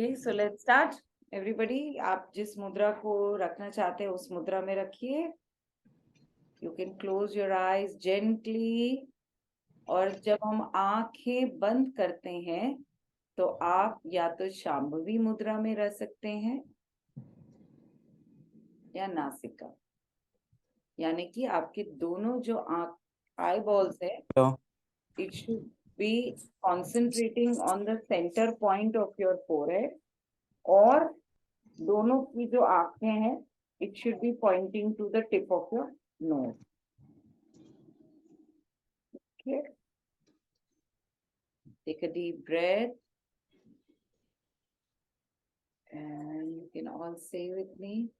Okay, so let's start. Everybody, आप जिस मुद्रा को रखना चाहते हैं उस मुद्रा में रखिए. You can close your eyes gently. और जब हम आंखें बंद करते हैं तो आप या तो शांभवी मुद्रा में रह सकते हैं या नासिका, यानी कि आपके दोनों जो आई बॉल्स है, it should be concentrating on the center point of your forehead, और दोनों की जो आंखें हैं, it should be pointing to the tip of your nose. Okay. Take a deep breath. And you can all say with me.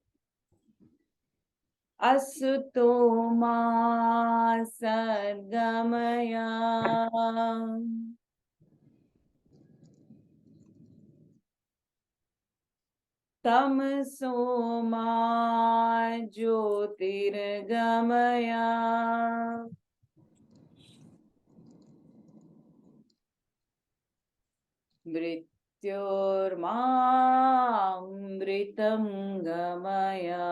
Asuto ma sadgamaya. Tamso ma jyotirgamaya. Mrityormamritam gamaya.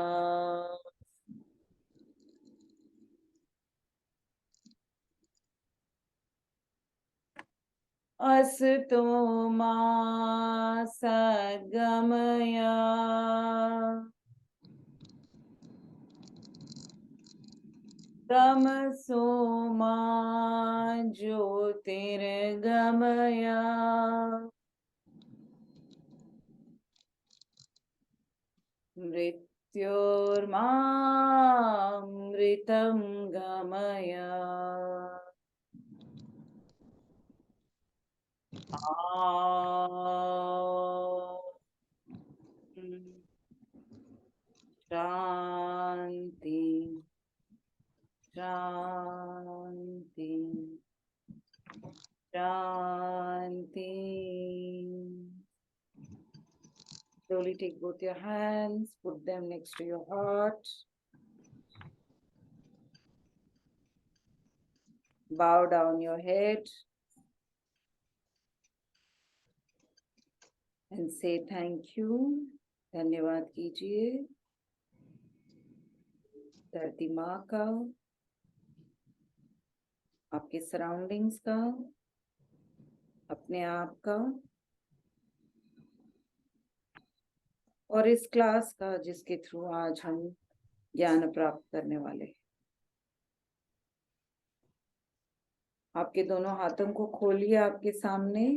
Asato ma sadgamaya. Tamaso ma jyotirgamaya. Mrityormamritam gamaya. Shanti, Shanti, Shanti. Slowly take both your hands, put them next to your heart. Bow down your head and say thank you. धन्यवाद कीजिए धरती माँ का, आपके surroundings का, अपने आप का, और इस क्लास का जिसके थ्रू आज हम ज्ञान प्राप्त करने वाले हैं. आपके दोनों हाथों को खोलिए आपके सामने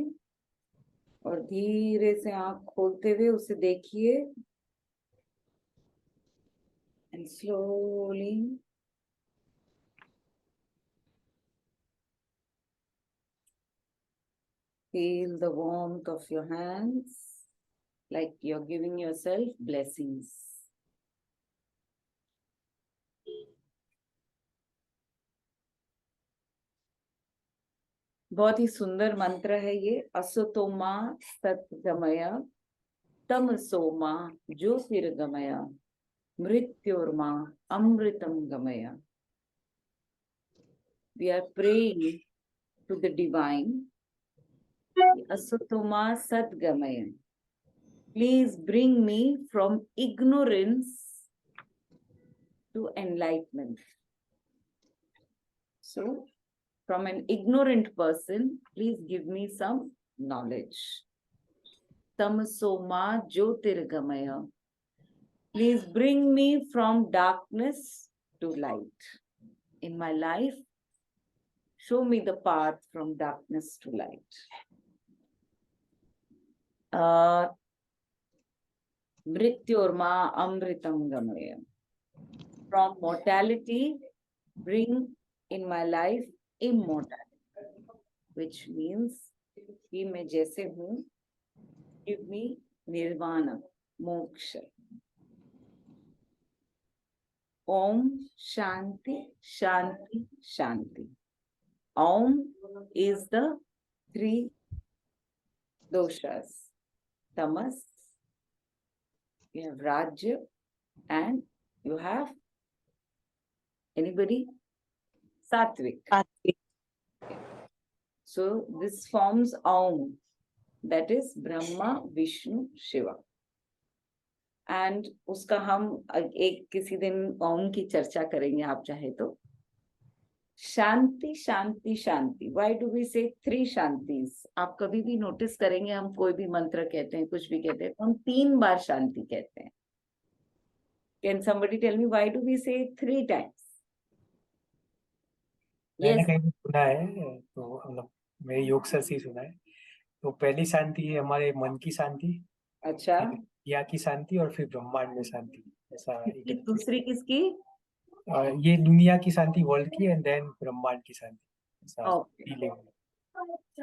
और धीरे से आंख खोलते हुए उसे देखिए. And slowly feel the warmth of your hands, like you're giving yourself blessings. बहुत ही सुंदर मंत्र है ये. असतोमा सतगमय, तमसोमा ज्योतिर्गमय, मृत्योर्मा अमृतम गमय. We are praying to the divine. Asatoma Sadgamaya. Please bring me from ignorance to enlightenment. So, from an ignorant person, please give me some knowledge. Tamasoma Jyotirgamaya. Please bring me from darkness to light. In my life, show me the path from darkness to light. Mrityorma Amritam Gamaya. From mortality, bring in my life immortality, which means कि मैं जैसे हूँ, give me nirvana, moksha. Om Shanti, Shanti, Shanti. Om is the three doshas. Tamas, you have Rajya, and you have anybody? Satvik. So this forms Om. that is Brahma, Vishnu, Shiva. And उसका हम एक किसी दिन ओम की चर्चा करेंगे आप चाहे तो. शांति शांति शांति. Why do we say 3 शांतिस? आप कभी भी नोटिस करेंगे हम कोई भी मंत्र कहते हैं, कुछ भी कहते हैं, तो हम 3 बार शांति कहते हैं. Can somebody tell me why do we say 3 times? मैंने कहीं सुना है, तो मतलब मेरे योग सर से सुना है. तो पहली शांति है हमारे मन की शांति. अच्छा. दुनिया की शांति और फिर ब्रह्मांड में शांति. ऐसा दूसरी किसकी? ये दुनिया की शांति, वर्ल्ड की, एंड देन ब्रह्मांड की शांति. ओके.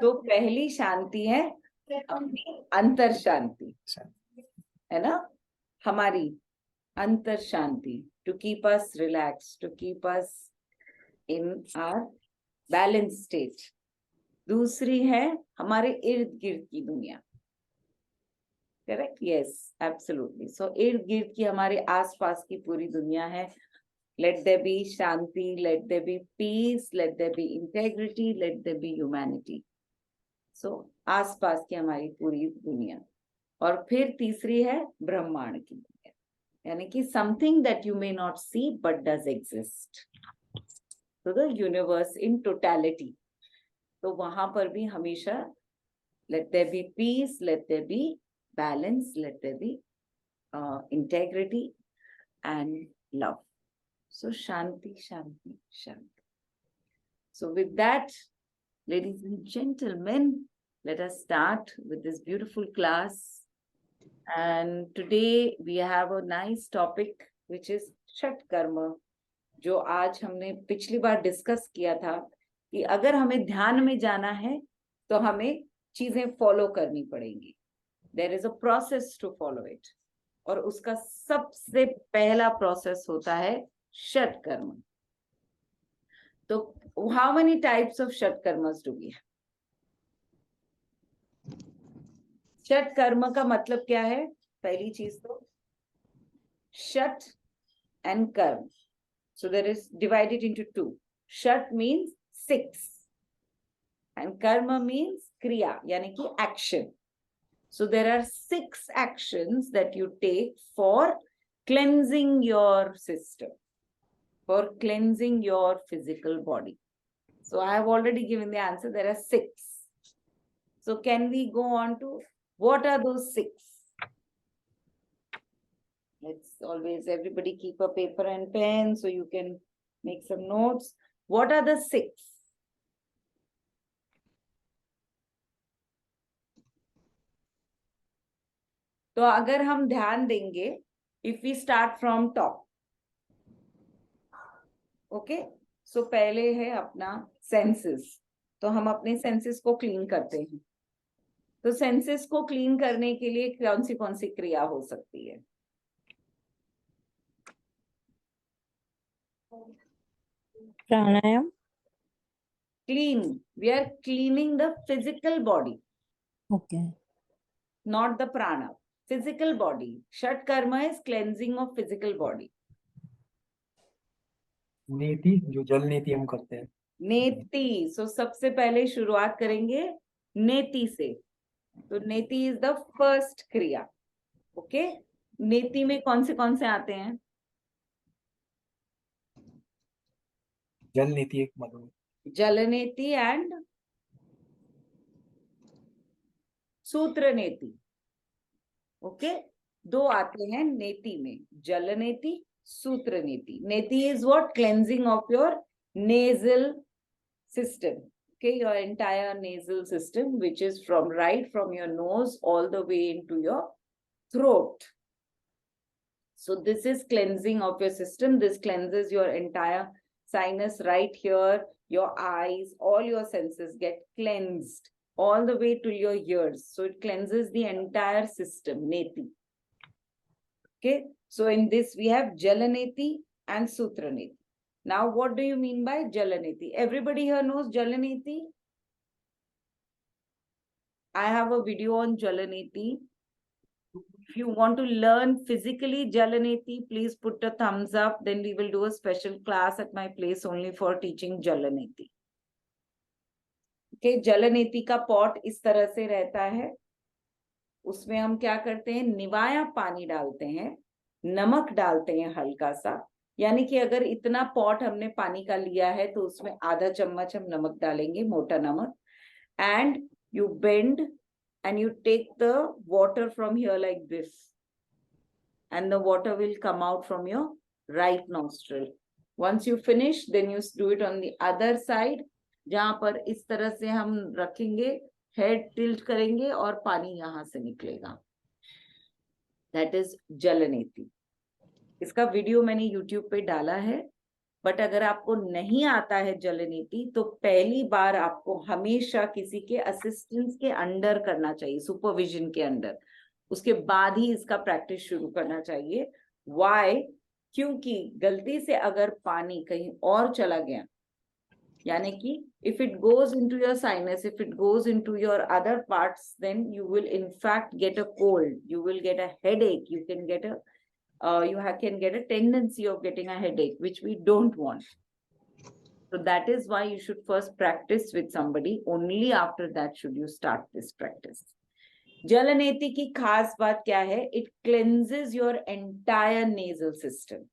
तो पहली शांति है अपनी अंतर शांति, है ना, हमारी अंतर शांति, to keep us relax, to keep us in our balance state. दूसरी है हमारे इर्द गिर्द की दुनिया. करेक्ट? Yes, absolutely. सो इर्द गिर्द की हमारे आसपास की पूरी दुनिया है. Let there be shanti, let there be peace, let there be integrity, let there be humanity. So आसपास की हमारी पूरी दुनिया. और फिर तीसरी है ब्रह्मांड की दुनिया, यानी कि something that you may not see but does exist. So the universe in totality. तो वहां पर भी हमेशा let there be peace, let there be balance, let there be integrity and love. So shanti, shanti, shanti. So with that, ladies and gentlemen, let us start with this beautiful class. And today we have a nice topic which is षट कर्म, जो आज हमने पिछली बार discuss किया था कि अगर हमें ध्यान में जाना है तो हमें चीजें फॉलो करनी पड़ेंगी. There is a process to follow it. और उसका सबसे पहला प्रोसेस होता है षट कर्म. तो how many types of षट कर्मस do we have? षट कर्म का मतलब क्या है? पहली चीज तो षट and कर्म. So there is divided into 2. षट means 6 and karma means kriya, yani ki action. So there are 6 actions that you take for cleansing your system, for cleansing your physical body. So I have already given the answer. There are 6. So can we go on to what are those 6? Let's always everybody keep a paper and pen so you can make some notes. What are the 6? तो अगर हम ध्यान देंगे, if we start from top, okay? So पहले है अपना senses. तो हम अपने सेंसेस को क्लीन करते हैं. तो सेंसेस को क्लीन करने के लिए कौन सी क्रिया हो सकती है? प्राणायाम. Clean. We are cleaning the physical body. Okay. Not the prana. Physical body. Shat karma is cleansing of physical body. नेति, जो जल नेति हम करते हैं. नेति. So सबसे पहले शुरुआत करेंगे नेति से. तो नेति is the first क्रिया. Okay? नेति में कौन से आते हैं? जल नेति एक मतलब. जल नेति and सूत्र नेति. ओके? 2 आते हैं नेति में, जल नेति, सूत्र नेति. नेति is what? Cleansing of your nasal system. Okay, your entire nasal system, which is from your nose all the way into your throat. So this is cleansing of your system. This cleanses your entire sinus right here, your eyes, all your senses get cleansed all the way to your ears. So it cleanses the entire system, neti. Okay, so in this we have jalaneti and sutraneti. Now what do you mean by jalaneti? Everybody here knows jalaneti. I have a video on jalaneti. If you want to learn physically jalaneti, please put a thumbs up. Then we will do a special class at my place only for teaching jalaneti. Okay, jalaneti का pot इस तरह से रहता है. उसमें हम क्या करते हैं, निवाया पानी डालते हैं, नमक डालते हैं हल्का सा, यानी कि अगर इतना पॉट हमने पानी का लिया है तो उसमें आधा चम्मच हम नमक डालेंगे, मोटा नमक. And you bend and you take the water from here like this, and the water will come out from your right nostril. Once you finish, then you do it on the other side, जहां पर इस तरह से हम रखेंगे, head tilt करेंगे और पानी यहां से निकलेगा. दैट इज जलनेति. इसका वीडियो मैंने यूट्यूब पे डाला है. बट अगर आपको नहीं आता है जलनेति तो पहली बार आपको हमेशा किसी के असिस्टेंस के अंडर करना चाहिए, सुपरविजन के अंडर. उसके बाद ही इसका प्रैक्टिस शुरू करना चाहिए. व्हाई? क्योंकि गलती से अगर पानी कहीं और चला गया, यानी कि if it goes into your sinus, if it goes into your other parts, then you will in fact get a cold, you will get a headache, you can get a tendency of getting a headache, which we don't want. So that is why you should first practice with somebody. Only after that should you start this practice. जलनेति की खास बात क्या है? It cleanses your entire nasal system.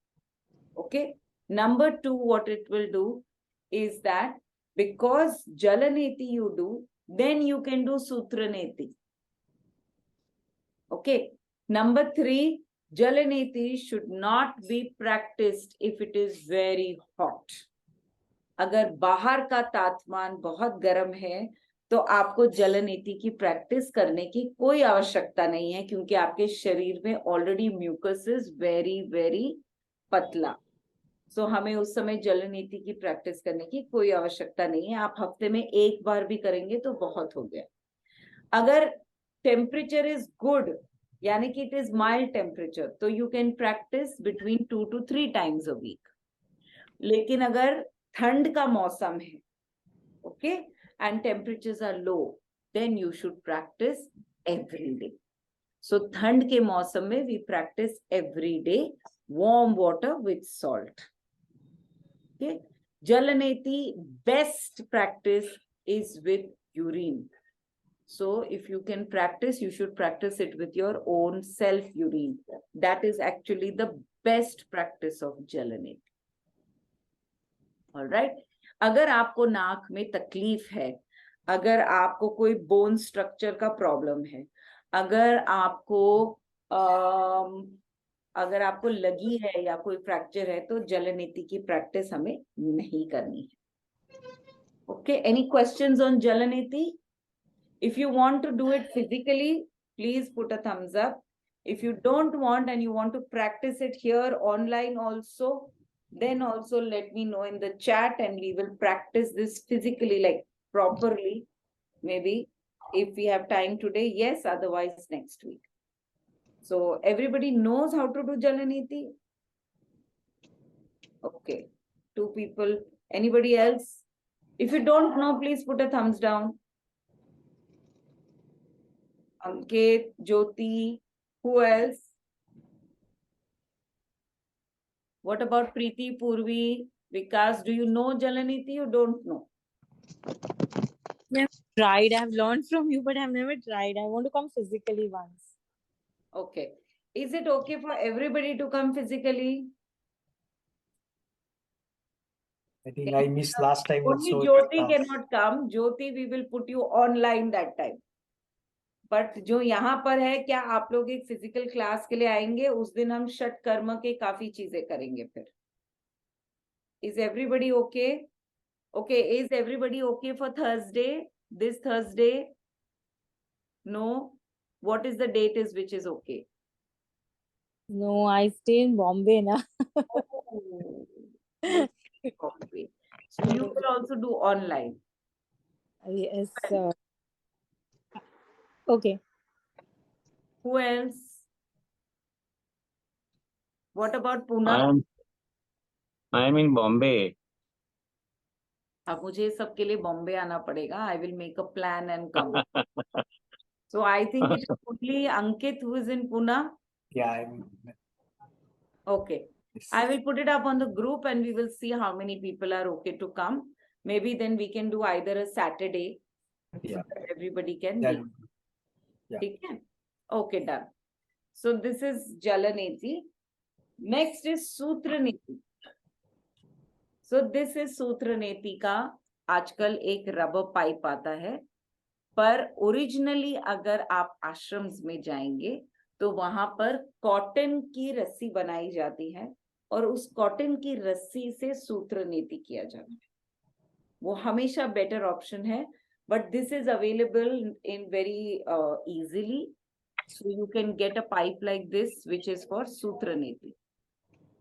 Okay. Number 2, what it will do is that because Jalaneti you do, then you can do Sutraneti. Okay. Number 3, Jalaneti should not be practiced if it is very hot. अगर बाहर का तापमान बहुत गर्म है तो आपको जलनेति की प्रैक्टिस करने की कोई आवश्यकता नहीं है, क्योंकि आपके शरीर में already mucus is very very पतला. सो हमें उस समय जलनेति की प्रैक्टिस करने की कोई आवश्यकता नहीं है. आप हफ्ते में एक बार भी करेंगे तो बहुत हो गया. अगर टेम्परेचर इज गुड, यानी कि इट इज माइल्ड टेम्परेचर, तो you can practice between 2 to 3 times a week. लेकिन अगर ठंड का मौसम है, okay, and temperatures are low, then you should practice every day. So ठंड के मौसम में we practice every day warm water with salt. Okay. Jalaneti best practice is with urine. So if you can practice, you should practice it with your own self urine. That is actually the best practice of Jalaneti. All right. अगर आपको नाक में तकलीफ है, अगर आपको कोई bone structure का प्रॉब्लम है, अगर आपको लगी है या कोई फ्रैक्चर है, तो जलनेति की प्रैक्टिस हमें नहीं करनी है. ओके, एनी क्वेश्चंस ऑन जलनेति? If you want to do it physically, please put a thumbs up. If you don't want and you want to practice it here online also, then also let me know in the chat and we will practice this physically, like properly, maybe if we have time today, yes, otherwise next week. So everybody knows how to do Jalaneti? Okay, 2 people. Anybody else? If you don't know, please put a thumbs down. Ankit, Jyoti, who else? What about Preeti, Purvi, Vikas? Do you know Jalaneti? You don't know? Tried. I've learned from you, but I've never tried. I want to come physically once. Okay. Is it okay for everybody to come physically? I think I missed last time Only also. Jyoti cannot come. Jyoti, we will put you online that time. But जो यहाँ पर है, क्या आप लोग एक physical class के लिए आएंगे? उस दिन हम षट कर्म के काफी चीजें करेंगे फिर. Is everybody okay? Okay, is everybody okay for Thursday? This Thursday? No? What is the date is which is okay? No, I stay in Bombay na. Okay. So you will also do online. Yes. Okay. Who else? What about Pune? I am in Bombay. अब मुझे सबके लिए बॉम्बे आना पड़ेगा. I will make a plan and come. So I think it is only Ankit who is in Pune. Yeah, Okay. I will put it up on the group and we will see how many people are okay to come. Maybe then we can do either a Saturday, so Yeah. that everybody can That- be. yeah. ठीक है? Okay, done. So this is Jalaneti. Next is Sutraneti. So this is Sutraneti का आजकल एक rubber pipe आता है, पर originally अगर आप आश्रम्स में जाएंगे तो वहां पर कॉटन की रस्सी बनाई जाती है और उस कॉटन की रस्सी से सूत्रनेति किया जाता है. वो हमेशा बेटर ऑप्शन है, but this is available in very easily. So you can get a pipe like this, which is for Sutraneti.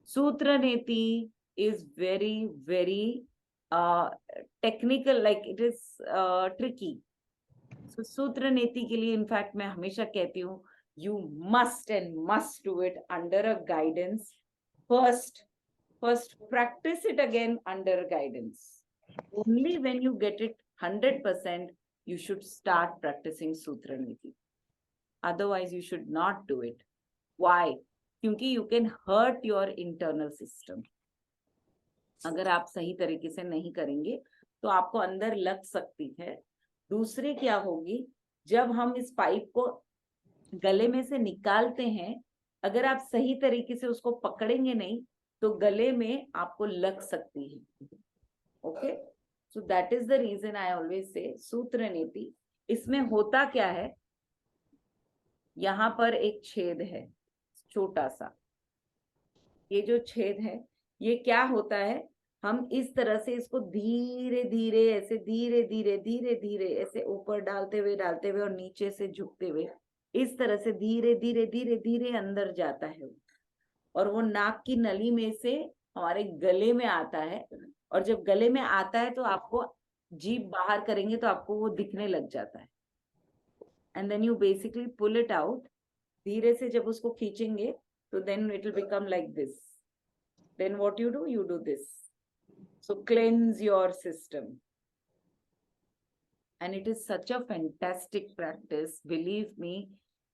Sutraneti is very, very technical, like it is tricky. So Sutraneti के लिए in fact मैं हमेशा कहती हूँ, you must and must do it under a guidance. First practice it again under guidance. Only when you get it 100%, you should start practicing Sutraneti. Otherwise, you should not do it. Why? क्योंकि you can hurt your internal system. अगर आप सही तरीके से नहीं करेंगे तो आपको अंदर लग सकती है. दूसरे क्या होगी, जब हम इस पाइप को गले में से निकालते हैं, अगर आप सही तरीके से उसको पकड़ेंगे नहीं तो गले में आपको लग सकती है. Okay, so that is the reason I always say सूत्रनेति. इसमें होता क्या है, यहाँ पर एक छेद है छोटा सा. ये जो छेद है, ये क्या होता है, हम इस तरह से इसको धीरे धीरे ऐसे धीरे धीरे ऐसे ऊपर डालते हुए और नीचे से झुकते हुए इस तरह से धीरे धीरे अंदर जाता है. और वो नाक की नली में से हमारे गले में आता है. और जब गले में आता है तो आपको जीभ बाहर करेंगे तो आपको वो दिखने लग जाता है. And then you basically pull it out. धीरे से जब उसको खींचेंगे तो then it will become like this. Then what you do? You do this. So cleanse your system. And it is such a fantastic practice. Believe me,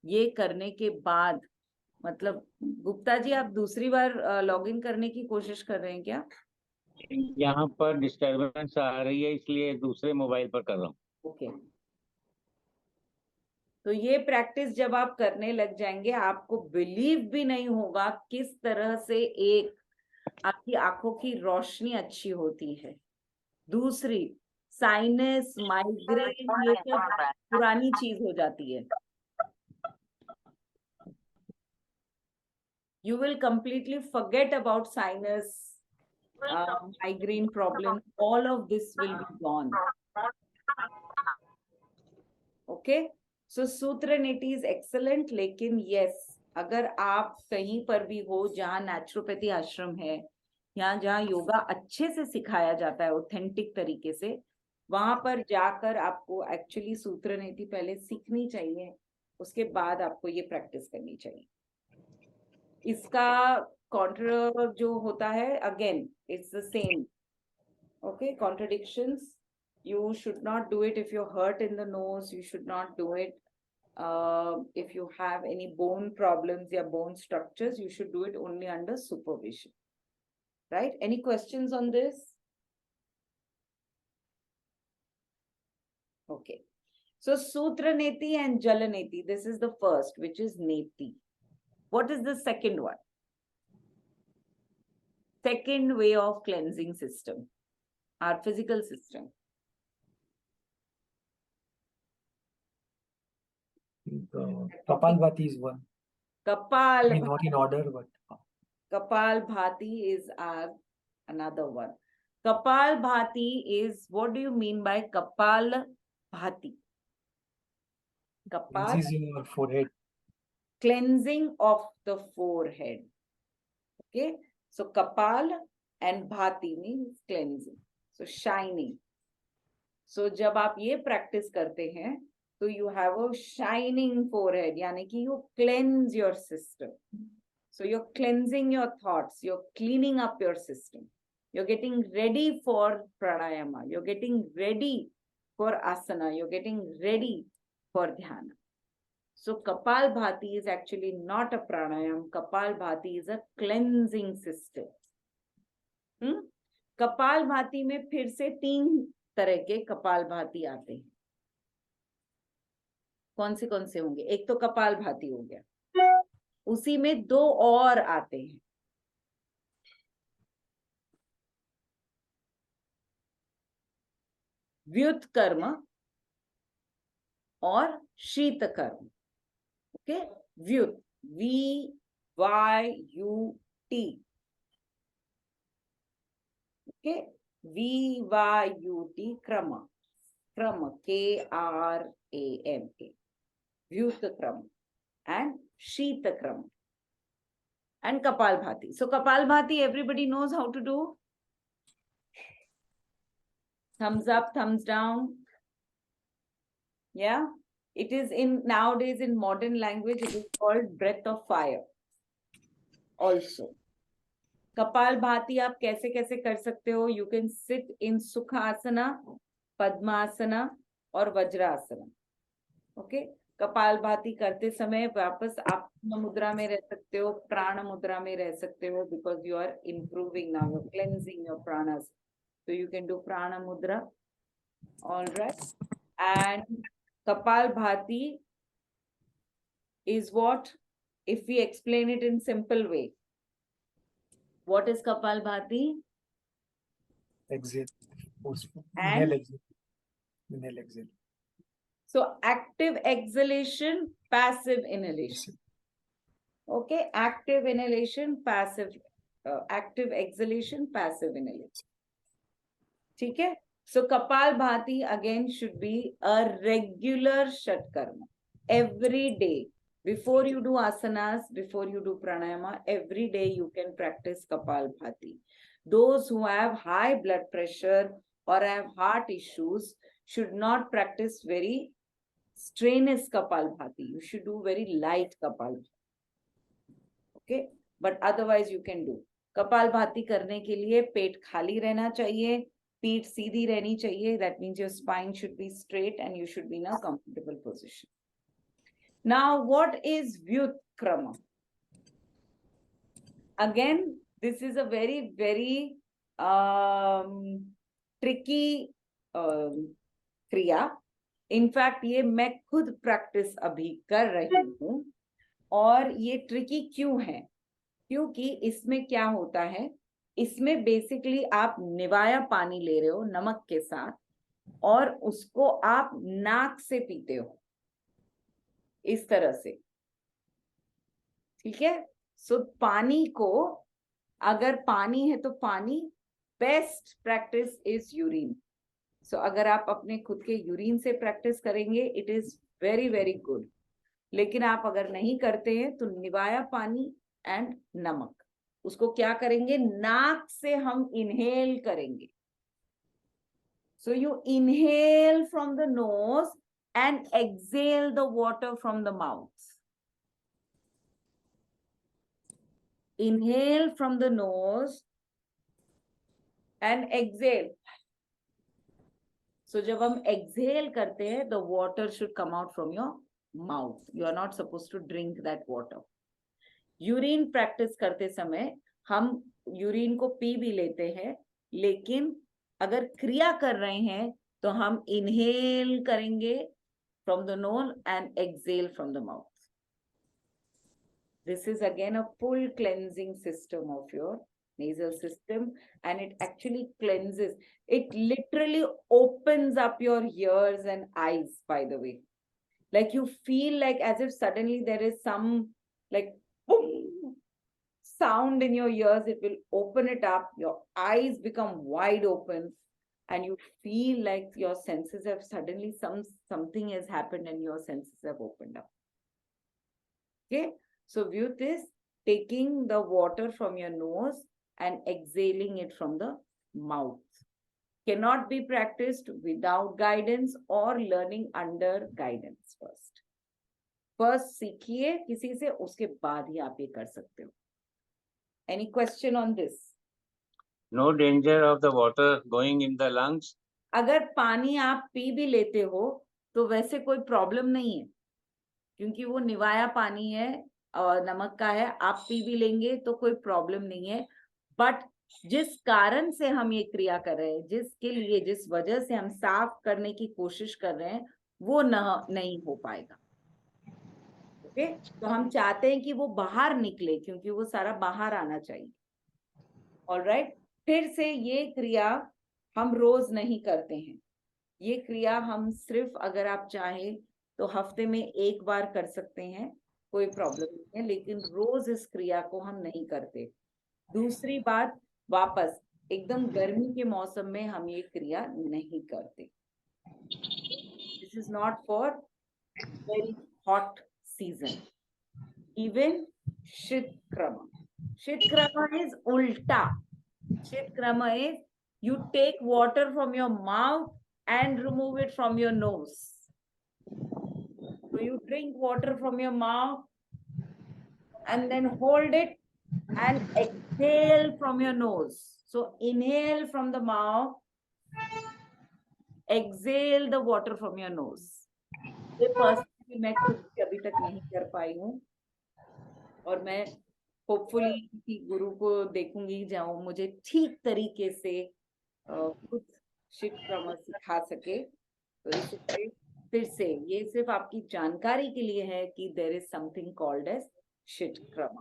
ये करने के बाद, मतलब गुप्ता जी आप दूसरी बार लॉग इन करने की कोशिश कर रहे हैं क्या? यहाँ पर डिस्टरबेंस आ रही है, इसलिए दूसरे मोबाइल पर कर रहा हूँ. ओके. तो ये प्रैक्टिस जब आप करने लग जाएंगे, आपको बिलीव भी नहीं होगा किस तरह से एक आपकी आंखों की रोशनी अच्छी होती है. दूसरी, साइनस, माइग्रेन, ये सब पुरानी चीज हो जाती है. You will completely forget about sinus, migraine problem. All of this will be gone. Okay. So Sutraneti is excellent. लेकिन yes, अगर आप कहीं पर भी हो जहाँ नेचुरोपैथी आश्रम है या जहाँ योगा अच्छे से सिखाया जाता है ऑथेंटिक तरीके से, वहां पर जाकर आपको एक्चुअली सूत्रनेति पहले सीखनी चाहिए. उसके बाद आपको ये प्रैक्टिस करनी चाहिए. इसका कॉन्ट्रा जो होता है, again it's the same. Okay, contradictions. You should not do it if you're hurt in the nose. You should not do it if you have any bone problems or bone structures. You should do it only under supervision. Right? Any questions on this? Okay. So Sutraneti and Jalaneti. This is the first, which is Neti. What is the second one? Second way of cleansing system, our physical system. Kapalbhati is one. I mean, not in order, but Kapalbhati is another one. Kapalbhati is, what do you mean by Kapalbhati? Kapal, cleanses your forehead. Cleansing of the forehead. Okay, so Kapal and Bhati means cleansing, so shining. So जब आप ये practice करते हैं तो you have a shining forehead, यानी कि you cleanse your system. So you're cleansing your thoughts, you're cleaning up your system, you're getting ready for pranayama, you're getting ready for asana, you're getting ready for dhyana. So Kapalbhati is actually not a pranayam. Kapalbhati is a cleansing system. Kapalbhati में फिर से 3 तरह के Kapalbhati आते हैं. कौन से होंगे? एक तो कपालभाति हो गया, उसी में दो और आते हैं, व्युत कर्म और शीत कर्म। ओके, व्युत, VYUT, ओके, VYUT क्रम, क्रम KRAM, व्युत क्रम and शीत क्रम and Kapalbhati. So Kapalbhati, everybody knows how to do. Thumbs up, thumbs down. Yeah, it is in nowadays in modern language, it is called breath of fire also. Kapalbhati आप कैसे कैसे कर सकते हो? You can sit in Sukhasana, Padmasana और Vajrasana. Okay, kapalbhati करते समय वापस आप मुद्रा में रह सकते हो, प्राण मुद्रा में रह सकते हो, because you are improving now, you're cleansing your pranas. So you can do prana mudra. All right. And Kapalbhati is what? If we explain it in simple way, what is Kapalbhati? Exhale. And Inhale, exhale. Inhale, exhale. so active exhalation, passive inhalation. Okay, active inhalation, passive, active exhalation, passive inhalation. ठीक है? So Kapalbhati again should be a regular Shatkarma. Every day, before you do asanas, before you do pranayama, every day you can practice Kapalbhati. Those who have high blood pressure or have heart issues should not practice very strenuous Kapalbhati. You should do very light Kapalbhati. Okay, but otherwise you can do. Kapalbhati करने के लिए पेट खाली रहना चाहिए, पीठ सीधी रहनी चाहिए. That means your spine should be straight and you should be in a comfortable position. Now, what is Vyut Krama? Again, this is a very, very tricky क्रिया. In fact, ये मैं खुद practice अभी कर रही हूँ. और ये ट्रिकी क्यों है? क्योंकि इसमें क्या होता है, इसमें बेसिकली आप निवाया पानी ले रहे हो नमक के साथ और उसको आप नाक से पीते हो इस तरह से. ठीक है? सो पानी को, अगर पानी है तो पानी, बेस्ट प्रैक्टिस इज यूरिन. सो अगर आप अपने खुद के यूरिन से प्रैक्टिस करेंगे, it is very very good. लेकिन आप अगर नहीं करते हैं तो निवाया पानी एंड नमक, उसको क्या करेंगे, नाक से हम इनहेल करेंगे. So you inhale from the nose and exhale the water from the mouth. Inhale from the nose and exhale. So जब हम एक्सेल करते हैं, the water should come out from your mouth. You are not supposed to drink that water. Urine practice करते समय हम urine को P भी लेते हैं, लेकिन अगर क्रिया कर रहे हैं तो हम इनहेल करेंगे from the nose and exhale from the mouth. This is again a full cleansing system of your nasal system, and it actually cleanses. It literally opens up your ears and eyes, by the way. Like you feel like as if suddenly there is some like boom sound in your ears. It will open it up. Your eyes become wide open and you feel like your senses have suddenly something has happened and your senses have opened up. Okay. So Vyut is taking the water from your nose and exhaling it from the mouth. Cannot be practiced without guidance or learning under guidance first. First सीखिए किसी से, उसके बाद ही आप ये कर सकते हो. Any question on this? No danger of the water going in the lungs? अगर पानी आप पी भी लेते हो तो वैसे कोई प्रॉब्लम नहीं है, क्योंकि वो निवाया पानी है और नमक का है. आप पी भी लेंगे तो कोई प्रॉब्लम नहीं है. बट जिस कारण से हम ये क्रिया कर रहे हैं, जिसके लिए, जिस वजह से हम साफ करने की कोशिश कर रहे हैं, वो नहीं हो पाएगा. ओके, तो हम चाहते हैं कि वो बाहर निकले, क्योंकि वो सारा बाहर आना चाहिए। ऑलराइट, फिर से ये क्रिया हम रोज नहीं करते हैं। ये क्रिया हम सिर्फ, अगर आप चाहें तो हफ्ते में एक बार कर सकते हैं, कोई प्रॉब्लम नहीं है, लेकिन रोज इस क्रिया को हम नहीं करते। दूसरी बात, वापस एकदम गर्मी के मौसम में हम ये क्रिया नहीं करते। This is not for very hot season. Even Shitkrama. Shitkrama is ulta. Shitkrama is you take water from your mouth and remove it from your nose. So you drink water from your mouth and then hold it and exhale from your nose. So inhale from the mouth, exhale the water from your nose. ये personally मैं खुद भी अभी तक नहीं कर पाई हूँ, और मैं होपफुली किसी गुरु को देखूंगी जहाँ मुझे ठीक तरीके से खुद शिटक्रम सिखा सके। तो इससे फिर से ये सिर्फ आपकी जानकारी के लिए है कि there is something called as शिटक्रम,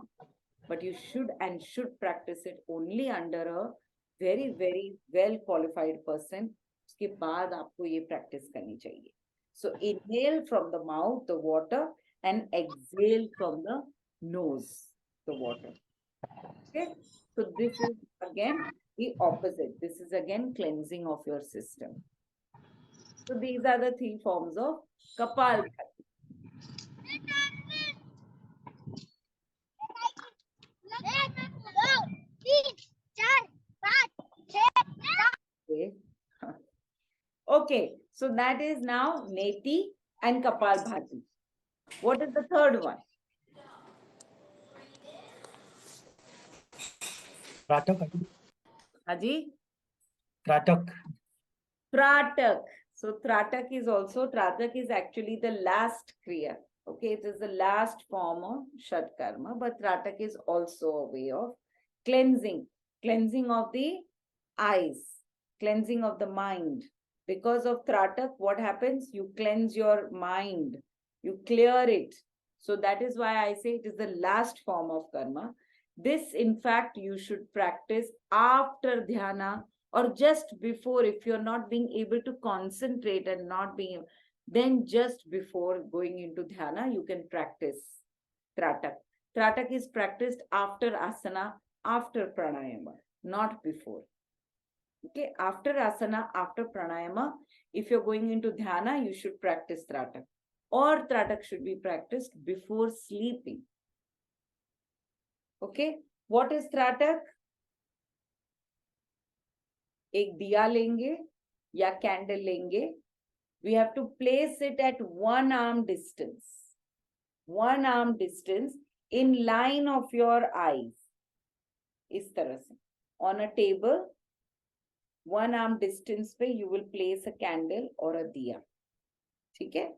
but you should practise it only under a very very well qualified person. उसके बाद आपको ये प्रैक्टिस करनी चाहिए। So inhale from the mouth the water and exhale from the nose the water. Okay, so this is again the opposite. This is again cleansing of your system. So these are the 3 forms of Kapalbhati. Okay, so that is now Neti and Kapalbhati. What is the third one? त्राटक। Haji? त्राटक। Tratak. So Tratak is actually the last Kriya. Okay, it is the last form of Shatkarma, but Tratak is also a way of cleansing of the eyes, cleansing of the mind. Because of Tratak, what happens? You cleanse your mind, you clear it. So that is why I say it is the last form of karma. This, in fact, you should practice after dhyana or just before. If you're not being able to concentrate and not being, then just before going into dhyana, you can practice Tratak. Tratak is practiced after asana, after pranayama, not before. Okay, after asana, after pranayama, if you're going into dhyana, you should practice Tratak. Or Tratak should be practiced before sleeping. Okay, what is Tratak? एक दिया लेंगे या candle लेंगे. We have to place it at 1 arm distance. 1 arm distance in line of your eyes. इस तरह से. On a table, 1 arm distance पे you will place a candle or a दिया. ठीक है?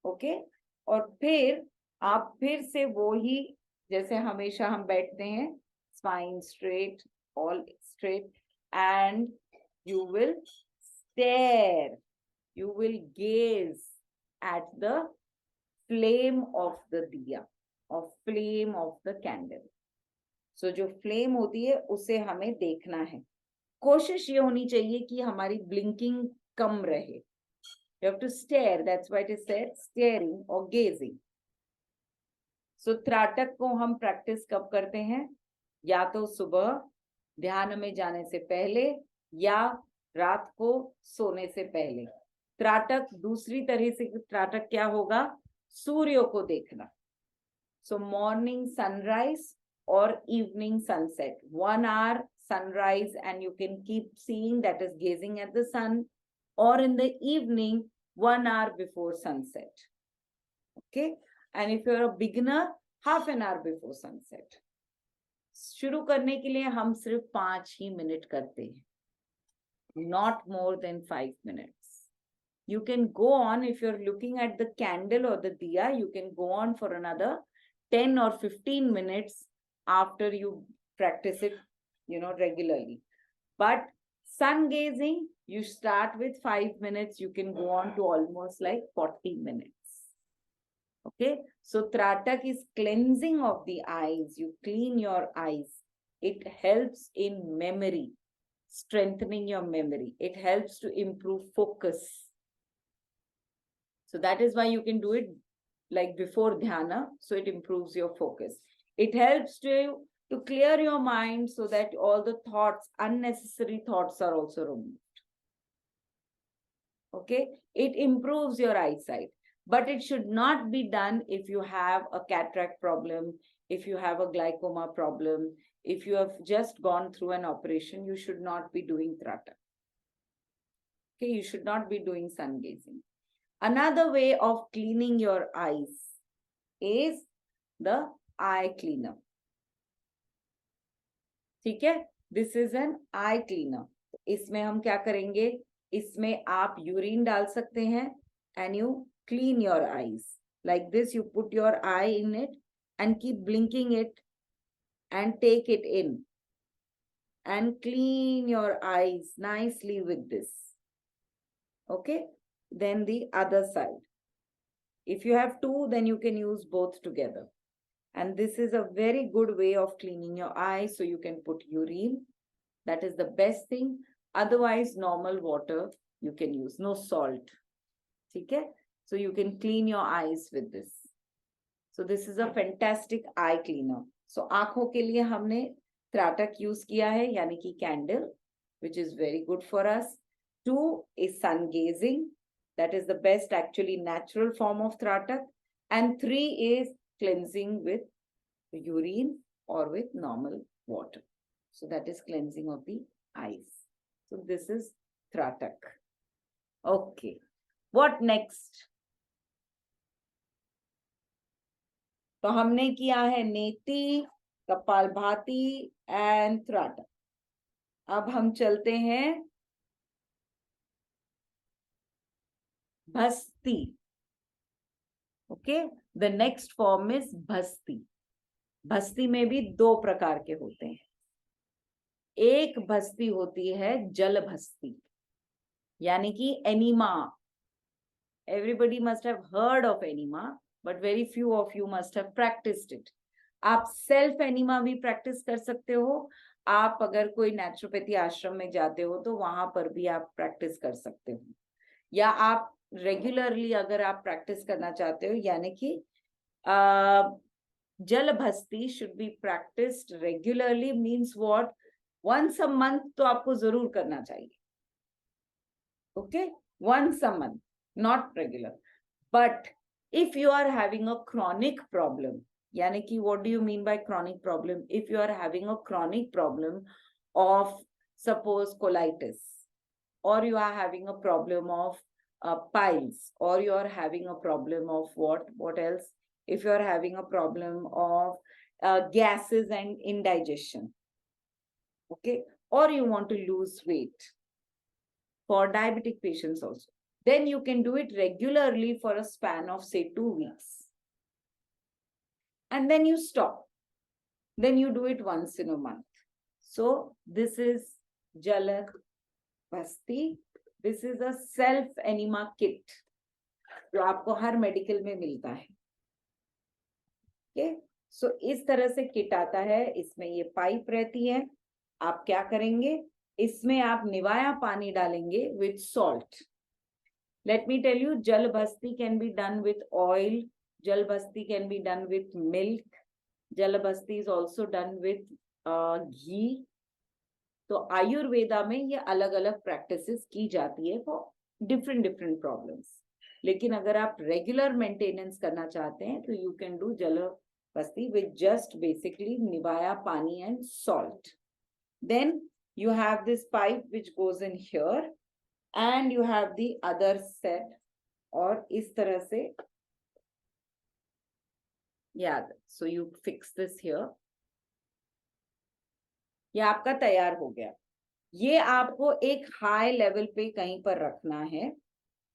Okay? और फिर आप फिर से वो ही जैसे हमेशा हम बैठते हैं, spine straight, all straight, and you will stare, you will gaze at the flame of the diya, or flame of the candle. So जो flame होती है उसे हमें देखना है. कोशिश ये होनी चाहिए कि हमारी blinking कम रहे. You have to stare, that's why it is said staring or gazing. So त्राटक को हम प्रैक्टिस कब करते हैं? या तो सुबह ध्यान में जाने से पहले या रात को सोने से पहले. त्राटक दूसरी तरह से त्राटक क्या होगा? सूर्य को देखना. So morning sunrise or evening sunset. 1 hour sunrise and you can keep seeing, that is gazing at the sun, or in the evening 1 hour before sunset. Okay, and if you're a beginner, half an hour before sunset. शुरू करने के लिए हम सिर्फ 5 ही minute करते हैं, not more than 5 minutes. You can go on, if you're looking at the candle or the diya, you can go on for another 10 or 15 minutes after you practice it, regularly. But sun gazing, you start with 5 minutes, you can go on to almost like 40 minutes. Okay, so Tratak is cleansing of the eyes. You clean your eyes. It helps in memory, strengthening your memory. It helps to improve focus. So that is why you can do it like before dhyana, so it improves your focus. It helps to clear your mind so that all the thoughts, unnecessary thoughts, are also removed. Okay, it improves your eyesight, but it should not be done if you have a cataract problem, if you have a glaucoma problem, if you have just gone through an operation. You should not be doing Tratak. Okay, you should not be doing sun gazing. Another way of cleaning your eyes is the eye cleaner. ठीक है, this is an I cleaner. इसमें हम क्या करेंगे, इसमें आप urine डाल सकते हैं and you clean your eyes like this. You put your eye in it and keep blinking it and take it in and clean your eyes nicely with this. Okay, then the other side. If you have two, then you can use both together. And this is a very good way of cleaning your eyes. So you can put urine. That is the best thing. Otherwise, normal water you can use, no salt. Okay? So you can clean your eyes with this. So this is a fantastic eye cleaner. So आँखों के लिए हमने Tratak use किया है, यानी कि candle, which is very good for us. 2 is sun gazing. That is the best, actually natural form of Tratak. And 3 is cleansing with urine or with normal water. So that is cleansing of the eyes. So this is Tratak. Okay. What next? तो हमने किया है नेति, kapalbhati and Tratak. अब हम चलते हैं भस्ती. Okay, the next form is भस्ती. भस्ती में भी 2 प्रकार के होते हैं. एक भस्ती होती है जल भस्ती, यानी कि enema. Everybody must have heard of enema, but very few of you must have practised it. आप सेल्फ एनीमा भी प्रैक्टिस कर सकते हो. आप अगर कोई नेचुरोपैथी आश्रम में जाते हो तो वहां पर भी आप प्रैक्टिस कर सकते हो, या आप रेगुलरली अगर आप प्रैक्टिस करना चाहते हो, यानी कि जल भस्ती should be practised regularly. Means what, once a month तो आपको जरूर करना चाहिए. Okay, once a month, not regular. But if you are having a chronic problem, यानी कि what do you mean by chronic problem? If you are having a chronic problem of suppose colitis, or you are having a problem of piles, or you are having a problem of what else? If you are having a problem of gases and indigestion, okay, or you want to lose weight, for diabetic patients also, then you can do it regularly for a span of say 2 weeks. And then you stop. Then you do it once in a month. So this is Jala Bhasti. This is a self enema kit जो आपको हर medical में मिलता है. Okay? So इस तरह से kit आता है. इसमें ये पाइप रहती है. आप क्या करेंगे, इसमें आप निवाया पानी डालेंगे with salt. Let me tell you, Jal Bhasti can be done with oil. Jal Bhasti can be done with milk. Jal Bhasti is also done with ghee. तो आयुर्वेदा में ये अलग अलग प्रैक्टिसेस की जाती है फॉर डिफरेंट प्रॉब्लम्स. लेकिन अगर आप रेगुलर मेंटेनेंस करना चाहते हैं तो यू कैन डू जल बस्ती विद जस्ट बेसिकली निवाया पानी and salt. Then you have this pipe which goes in here and you have the other set, और इस तरह से, yeah, so you fix this here. ये आपका तैयार हो गया. ये आपको एक हाई लेवल पे कहीं पर रखना है,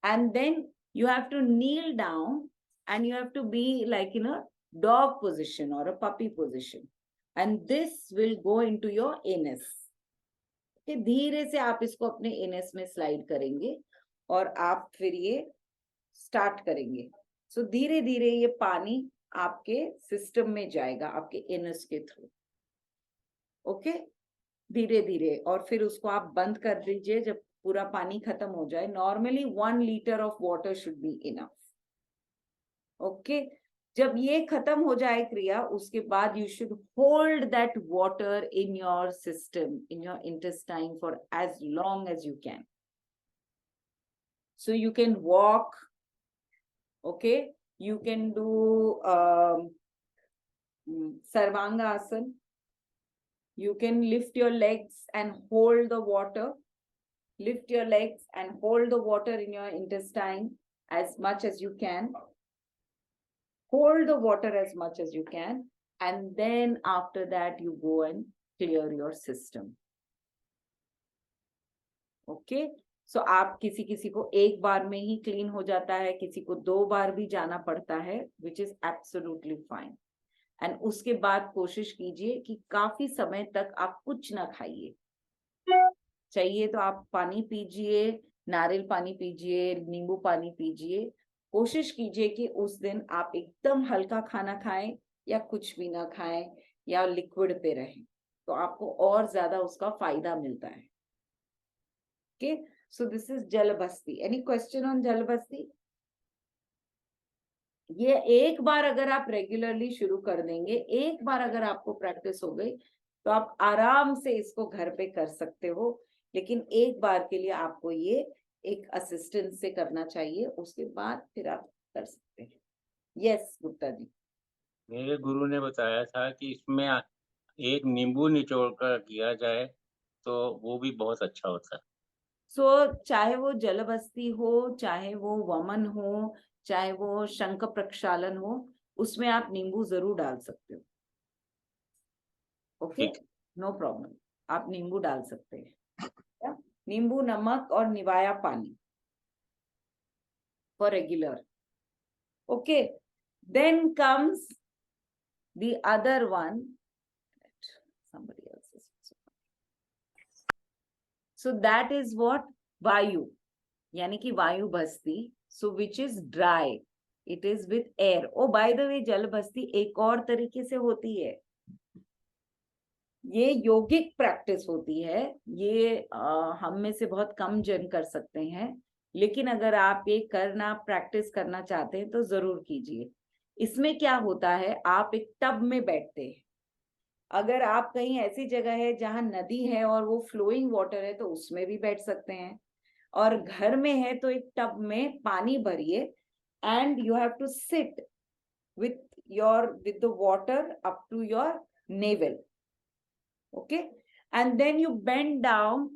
and then you have to kneel down and you have to be like in a dog position or a puppy position, and this will go into your anus. कि धीरे से आप इसको अपने एनएस में स्लाइड करेंगे और आप फिर ये स्टार्ट करेंगे. सो धीरे धीरे ये पानी आपके सिस्टम में जाएगा, आपके एनस के थ्रू। ओके, धीरे धीरे, और फिर उसको आप बंद कर दीजिए जब पूरा पानी खत्म हो जाए। Normally 1 litre of water should be enough. Okay, जब ये खत्म हो जाए क्रिया, उसके बाद you should hold that water in your system, in your intestine for as long as you can. So you can walk, okay, you can do Sarvanga Asana. You can lift your legs and hold the water. Lift your legs and hold the water in your intestine as much as you can. Hold the water as much as you can. And then after that, you go and clear your system. Okay? सो आप किसी किसी को एक बार में ही clean हो जाता है, किसी को 2 बार भी जाना पड़ता है, which is absolutely fine. And उसके बाद कोशिश कीजिए कि काफी समय तक आप कुछ ना खाइए। चाहिए तो आप पानी पीजिए, नारियल पानी पीजिए, नींबू पानी पीजिए। कोशिश कीजिए कि उस दिन आप एकदम हल्का खाना खाएं या कुछ भी ना खाएं या लिक्विड पे रहें, तो आपको और ज्यादा उसका फायदा मिलता है। Okay, so this is जलबस्ती। Any question on जलबस्ती? ये एक बार अगर आप रेगुलरली शुरू कर देंगे, एक बार अगर आपको प्रैक्टिस हो गई, तो आप आराम से इसको घर पे कर सकते हो। लेकिन एक बार के लिए आपको ये एक असिस्टेंट से करना चाहिए, उसके बाद फिर आप कर सकते हैं। यस गुप्ता जी। मेरे गुरु ने बताया था कि इसमें एक नींबू निचोड़ कर किया जाए तो वो भी बहुत अच्छा होता है। सो चाहे वो जलबस्ती हो, चाहे वो वमन हो, चाहे वो शंख प्रक्षालन हो, उसमें आप नींबू जरूर डाल सकते हो। ओके, नो प्रॉब्लम, आप नींबू डाल सकते हैं। नींबू, नमक और निवाया पानी for regular. Okay, then comes the other one, somebody else is also. So that is what वायु, यानी कि वायु बस्ती, so which is dry, it is with air. Oh by the way, जल बस्ती एक और तरीके से होती है, ये योगिक प्रैक्टिस होती है। ये हम में से बहुत कम जन कर सकते हैं, लेकिन अगर आप ये करना प्रैक्टिस करना चाहते हैं तो जरूर कीजिए। इसमें क्या होता है, आप एक टब में बैठते हैं। अगर आप कहीं ऐसी जगह है जहां नदी है और वो फ्लोइंग वाटर है, तो उसमें भी बैठ सकते हैं। और घर में है तो एक टब में पानी भरिए, and you have to sit with the water up to your navel. Okay, and then you bend down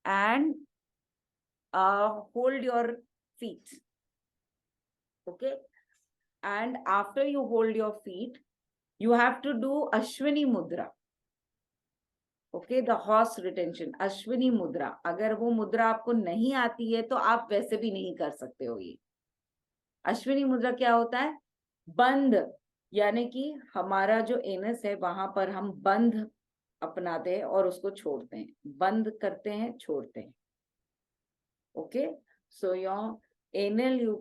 and hold your feet. Okay, and after you hold your feet, you have to do Ashwini Mudra. Okay, the horse retention, Ashwini मुद्रा। अगर वो मुद्रा आपको नहीं आती है तो आप वैसे भी नहीं कर सकते हो। ये अश्विनी मुद्रा क्या होता है, बंद, यानी कि हमारा जो एनस है वहां पर हम बंद अपनाते हैं और उसको छोड़ते हैं, बंद करते हैं, छोड़ते हैं। Okay, so your anal you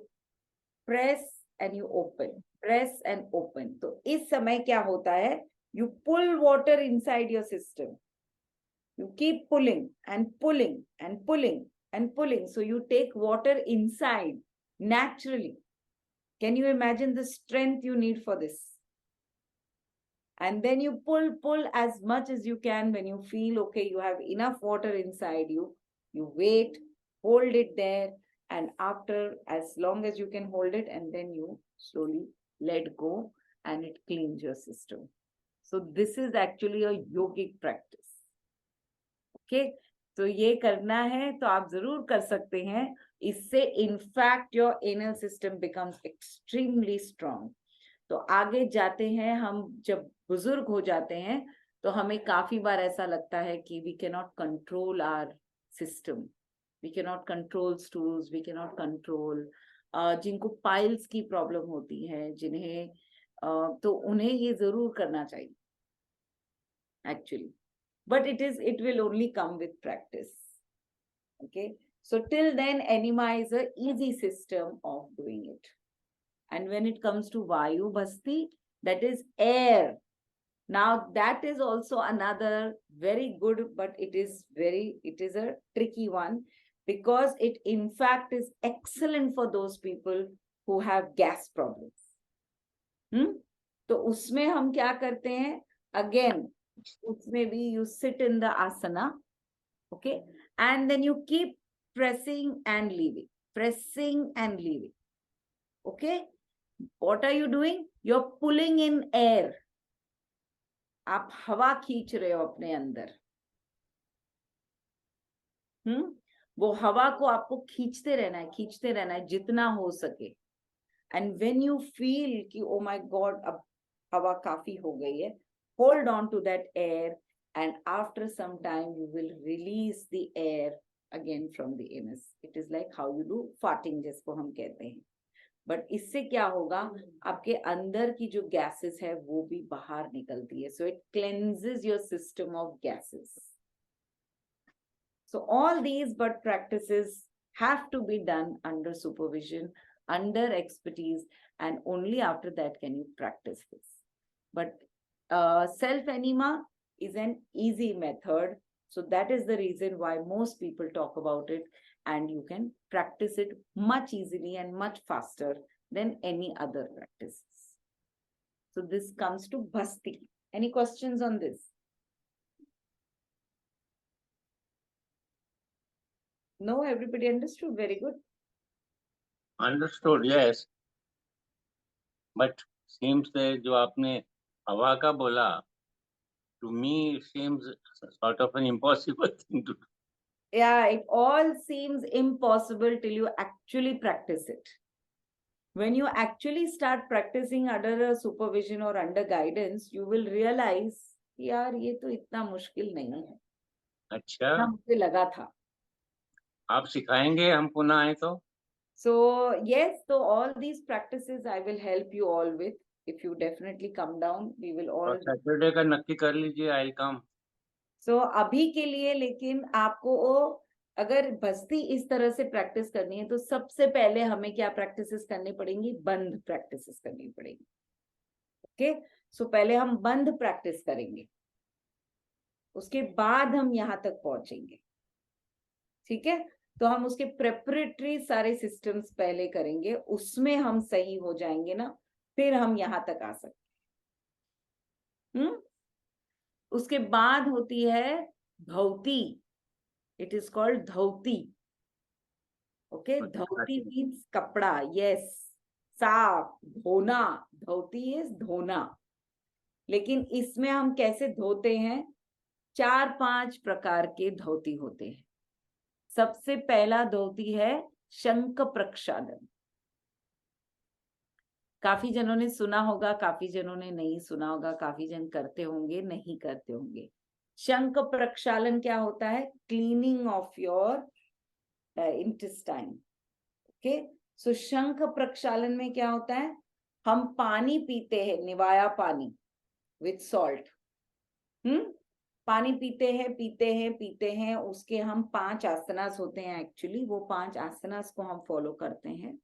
press and you open, press and open. तो इस समय क्या होता है, you pull water inside your system, you keep pulling and pulling and pulling and pulling, so you take water inside naturally. Can you imagine the strength you need for this? And then you pull as much as you can. When you feel okay, you have enough water inside you, you wait, hold it there, and after as long as you can hold it, and then you slowly let go and it cleans your system. So this is actually a yogic practice. Okay, तो ये करना है तो आप जरूर कर सकते हैं। इससे in fact your anal system becomes extremely strong. तो आगे जाते हैं हम, जब बुजुर्ग हो जाते हैं तो हमें काफी बार ऐसा लगता है कि we can not control our system, we can not control stools, we can not control, जिनको पाइल्स की प्रॉब्लम होती है, जिन्हें तो उन्हें ये जरूर करना चाहिए actually, but it will only come with practice. Okay, so till then enema is a easy system of doing it, And when it comes to Vayu Bhasti, that is air. Now that is also another very good, but it is a tricky one, because it in fact is excellent for those people who have gas problems. तो उसमें हम क्या करते हैं, again उसमें भी you sit in the asana, okay, and then you keep pressing and leaving, okay. What are you doing? You're pulling in air. आप हवा खींच रहे हो अपने अंदर. वो हवा को आपको खींचते रहना है जितना हो सके. And when you feel कि oh my God, अब हवा काफी हो गई है, hold on to that air, and after some time you will release the air again from the anus. It is like how you do farting, जिसको हम कहते हैं. बट इससे क्या होगा, आपके अंदर की जो गैसेस है वो भी बाहर निकलती है. So it cleanses your system of gases. So all these but practices have to be done under supervision, under expertise, and only after that can you practice this. But self enema is an easy method, so that is the reason why most people talk about it, and you can practice it much easily and much faster than any other practices. So this comes to Bhasti. Any questions on this? No, everybody understood. Very good. Understood, yes. But seems that जो आपने हवा का बोला, to me it seems sort of an impossible thing to do. Yeah, it all seems impossible till you actually practice it. When you actually start practicing under a supervision or under guidance, you will realize, यार ये तो इतना मुश्किल नहीं है. अच्छा, मुझे लगा था. आप सिखाएंगे हम पुनः आए तो? So yes, so all these practices I will help you all with. If you definitely come down, we will all. Saturday का नक्की कर लीजिए, आई कम. So अभी के लिए, लेकिन आपको अगर बस्ती इस तरह से प्रैक्टिस करनी है तो सबसे पहले हमें क्या प्रैक्टिसेस करनी पड़ेंगी, बंद प्रैक्टिसेस करनी पड़ेगी. ओके, सो पहले हम बंद प्रैक्टिस करेंगे, उसके बाद हम यहां तक पहुंचेंगे. ठीक है, तो हम उसके प्रेपरेटरी सारे सिस्टम्स पहले करेंगे, उसमें हम सही हो जाएंगे ना, फिर हम यहां तक आ सकते. उसके बाद होती है धौती. इट इज कॉल्ड धौती. ओके, धौती मीन्स कपड़ा. यस, साफ धोना. धौती इज धोना. लेकिन इसमें हम कैसे धोते हैं, 4-5 प्रकार के धौती होते हैं. सबसे पहला धौती है शंख प्रक्षालन. काफी जनों ने सुना होगा, काफी जनों ने नहीं सुना होगा, काफी जन करते होंगे, नहीं करते होंगे. शंख प्रक्षालन क्या होता है, cleaning of your intestine. Okay, so शंख प्रक्षालन में क्या होता है, हम पानी पीते हैं, निवाया पानी विथ सॉल्ट. पानी पीते हैं, उसके हम 5 आसनास होते हैं. एक्चुअली वो 5 आसनास को हम फॉलो करते हैं,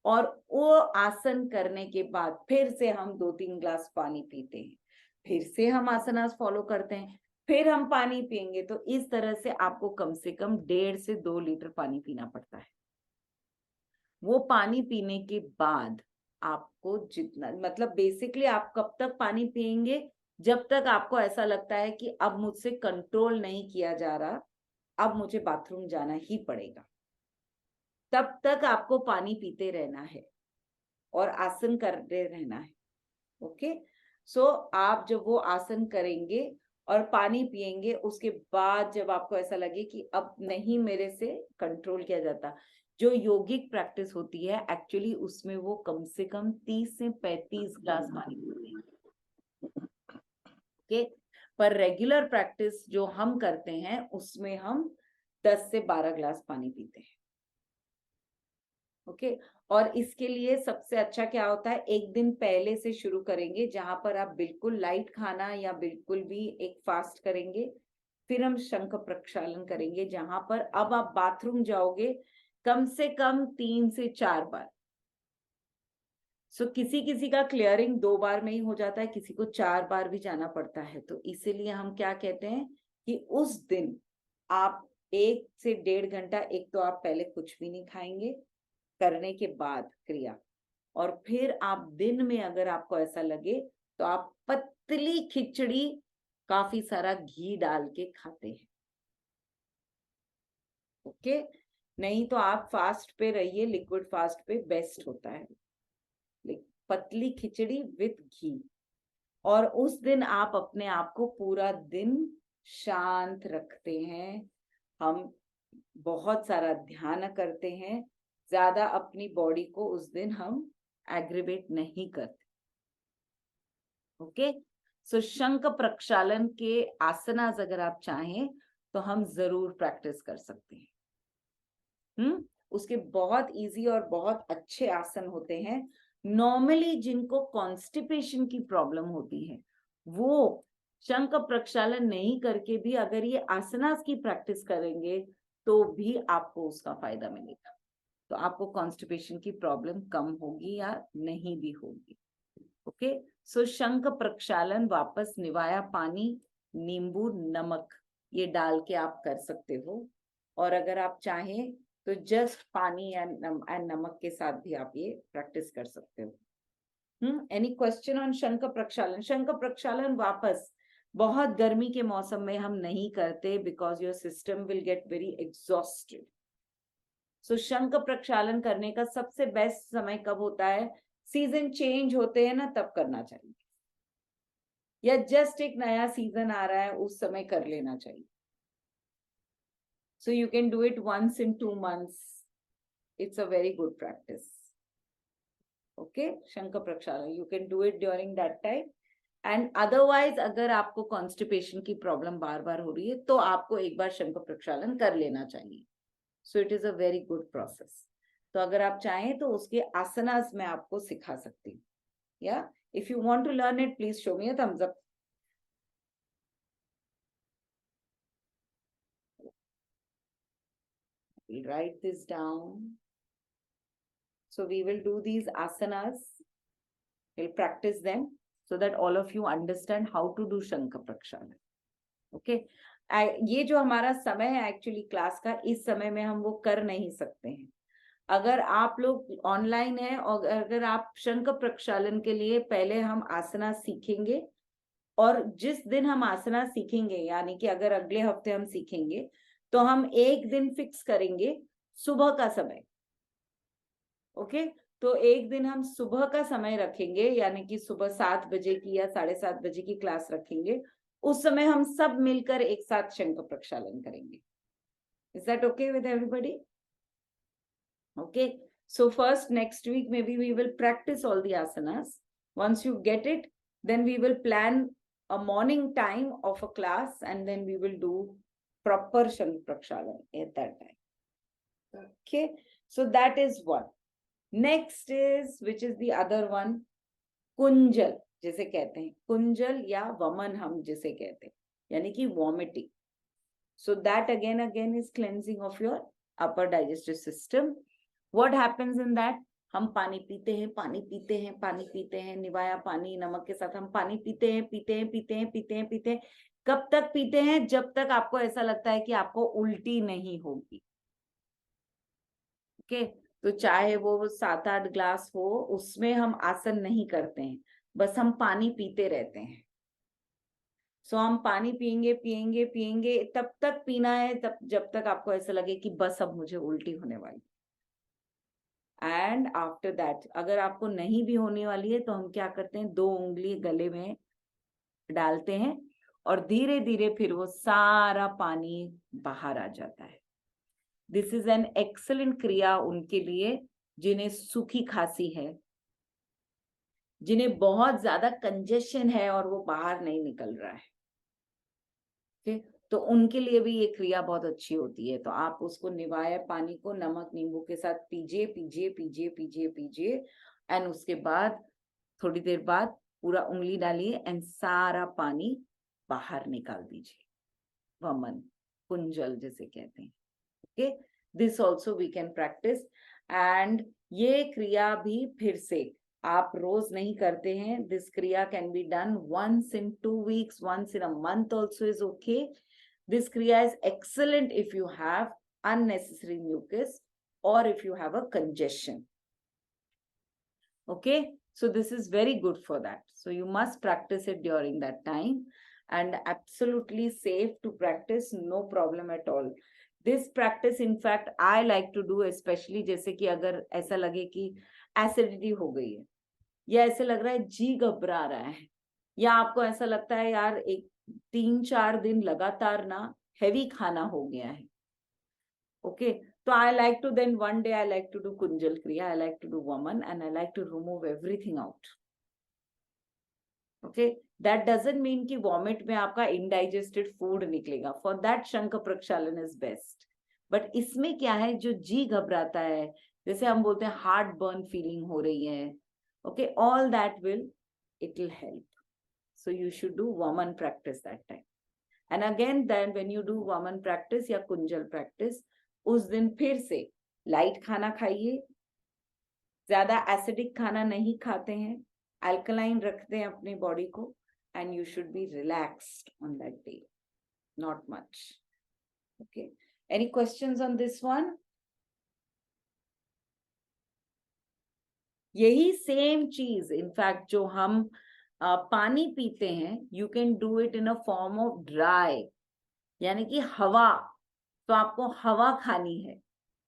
और वो आसन करने के बाद फिर से हम 2-3 ग्लास पानी पीते हैं, फिर से हम आसनास फॉलो करते हैं, फिर हम पानी पिएंगे. तो इस तरह से आपको कम से कम 1.5 से 2 लीटर पानी पीना पड़ता है. वो पानी पीने के बाद आपको जितना, मतलब बेसिकली आप कब तक पानी पिएंगे, जब तक आपको ऐसा लगता है कि अब मुझसे कंट्रोल नहीं किया जा रहा, अब मुझे बाथरूम जाना ही पड़ेगा, तब तक आपको पानी पीते रहना है और आसन करते रहना है. ओके, सो आप जब वो आसन करेंगे और पानी पिएंगे, उसके बाद जब आपको ऐसा लगे कि अब नहीं मेरे से कंट्रोल किया जाता, जो योगिक प्रैक्टिस होती है एक्चुअली उसमें वो कम से कम 30 से 35 ग्लास पानी पीते हैं. ओके, पर रेगुलर प्रैक्टिस जो हम करते हैं उसमें हम 10 से 12 ग्लास पानी पीते हैं. ओके, और इसके लिए सबसे अच्छा क्या होता है, एक दिन पहले से शुरू करेंगे, जहां पर आप बिल्कुल लाइट खाना या बिल्कुल भी एक फास्ट करेंगे. फिर हम शंख प्रक्षालन करेंगे, जहां पर अब आप बाथरूम जाओगे कम से कम 3 से 4 बार. सो किसी किसी का क्लियरिंग 2 बार में ही हो जाता है, किसी को 4 बार भी जाना पड़ता है। तो इसीलिए हम क्या कहते हैं कि उस दिन आप 1 से 1.5 घंटा, एक तो आप पहले कुछ भी नहीं खाएंगे करने के बाद क्रिया, और फिर आप दिन में अगर आपको ऐसा लगे तो आप पतली खिचड़ी काफी सारा घी डाल के खाते हैं। ओके, नहीं तो आप फास्ट पे रहिए, लिक्विड फास्ट पे बेस्ट होता है, पतली खिचड़ी विथ घी। और उस दिन आप अपने आप को पूरा दिन शांत रखते हैं, हम बहुत सारा ध्यान करते हैं, ज्यादा अपनी बॉडी को उस दिन हम एग्रीवेट नहीं करते। ओके, सो शंख प्रक्षालन के आसनास अगर आप चाहें तो हम जरूर प्रैक्टिस कर सकते हैं। उसके बहुत इजी और बहुत अच्छे आसन होते हैं। नॉर्मली जिनको कॉन्स्टिपेशन की प्रॉब्लम होती है वो शंख प्रक्षालन नहीं करके भी अगर ये आसनास की प्रैक्टिस करेंगे तो भी आपको उसका फायदा मिलेगा। तो आपको कॉन्स्टिपेशन की प्रॉब्लम कम होगी या नहीं भी होगी। ओके, सो शंख प्रक्षालन वापस निवाया पानी, नींबू, नमक ये डाल के आप कर सकते हो, और अगर आप चाहें तो जस्ट पानी एंड नमक के साथ भी आप ये प्रैक्टिस कर सकते हो। एनी क्वेश्चन ऑन शंख प्रक्षालन? शंख प्रक्षालन वापस बहुत गर्मी के मौसम में हम नहीं करते because your system will get very exhausted. So शंख प्रक्षालन करने का सबसे बेस्ट समय कब होता है? सीजन चेंज होते हैं ना, तब करना चाहिए, या जस्ट एक नया सीजन आ रहा है उस समय कर लेना चाहिए। So you can do it once in 2 months. It's a very good practice. Okay, Shankha Prakshala, you can do it during that time. And otherwise, अगर आपको constipation की problem बार बार हो रही है तो आपको एक बार शंख प्रक्षालन कर लेना चाहिए। So it is a very good process. तो अगर आप चाहें तो उसके आसनास मैं आपको सिखा सकती हूँ। Yeah, if you want to learn it, please show me a thumbs up. We'll write this down. So we will do these asanas. We'll practice them so that all of you understand how to do Shankha Prakshalan. Okay? ये जो हमारा समय है actually class का, इस समय में हम वो कर नहीं सकते हैं। अगर आप लोग ऑनलाइन है और अगर आप शंख प्रक्षालन के लिए पहले हम आसना सीखेंगे, और जिस दिन हम आसना सीखेंगे यानी कि अगर अगले हफ्ते हम सीखेंगे तो हम एक दिन फिक्स करेंगे सुबह का समय। ओके, तो एक दिन हम सुबह का समय रखेंगे, यानी कि सुबह 7 बजे की या 7:30 बजे की क्लास रखेंगे। उस समय हम सब मिलकर एक साथ शंख प्रक्षालन करेंगे। Is that okay with everybody? Okay, so first next week maybe we will practice all the asanas. Once you get it, then we will plan a morning time of a class and then we will do proper Shankh Prakshalan at that time. Okay, so that is one. Next is, which is the other one, Kunjal जिसे कहते हैं, कुंजल या वमन हम जिसे कहते हैं, यानी कि vomiting. So that again is cleansing of your upper digestive system. What happens in that? हम पानी पीते हैं, निवाया पानी नमक के साथ हम पानी पीते हैं। कब तक पीते हैं? जब तक आपको ऐसा लगता है कि आपको उल्टी नहीं होगी। ओके, तो चाहे वो 7-8 ग्लास हो, उसमें हम आसन नहीं करते हैं, बस हम पानी पीते रहते हैं। सो हम पानी पिएंगे, तब तक पीना है तब जब तक आपको ऐसा लगे कि बस अब मुझे उल्टी होने वाली। एंड आफ्टर दैट अगर आपको नहीं भी होने वाली है तो हम क्या करते हैं, 2 उंगली गले में डालते हैं और धीरे धीरे फिर वो सारा पानी बाहर आ जाता है। दिस इज एन एक्सेलेंट क्रिया उनके लिए जिन्हें सूखी खांसी है, जिन्हें बहुत ज्यादा कंजेशन है और वो बाहर नहीं निकल रहा है। तो उनके लिए भी ये क्रिया बहुत अच्छी होती है। तो आप उसको निवाया पानी को नमक नींबू के साथ पीजिए एंड उसके बाद थोड़ी देर बाद पूरा उंगली डालिए एंड सारा पानी बाहर निकाल दीजिए। वमन, कुंजल जिसे कहते हैं। Okay, this also we can practice. And ये क्रिया भी फिर से आप रोज नहीं करते हैं, दिस क्रिया can be done once in 2 weeks, once in a month also is okay. This kriya is excellent if you have unnecessary mucus or if you have a congestion. Okay, so this is very good for that. So you must practice it during that time, and absolutely safe to practice, no problem at all. This practice in fact I like to do, especially जैसे कि अगर ऐसा लगे कि acidity हो गई है, या ऐसे लग रहा है जी घबरा रहा है, या आपको ऐसा लगता है यार एक 3-4 दिन लगातार ना हेवी खाना हो गया है. Okay, so I like to then one day I like to do Kunjal Kriya, I like to do Vaman, and I like to remove everything out. Okay, that doesn't mean कि vomit में आपका indigested food निकलेगा. For that Shankha Prakshalan is best. But इसमें क्या है, जो जी घबराता है, जैसे हम बोलते हैं हार्ट बर्न फीलिंग हो रही है, okay, all that it will help. So you should do Vaman practice that time. And again then when you do Vaman practice या Kunjal practice, उस दिन फिर से लाइट खाना खाइए, ज्यादा एसिडिक खाना नहीं खाते हैं, अल्कलाइन रखते हैं अपनी बॉडी को, and you should be relaxed on that day, not much. Okay, any questions on this one? यही सेम चीज इनफैक्ट जो हम पानी पीते हैं, you can do it in a form of dry, यानी कि हवा. तो आपको हवा खानी है,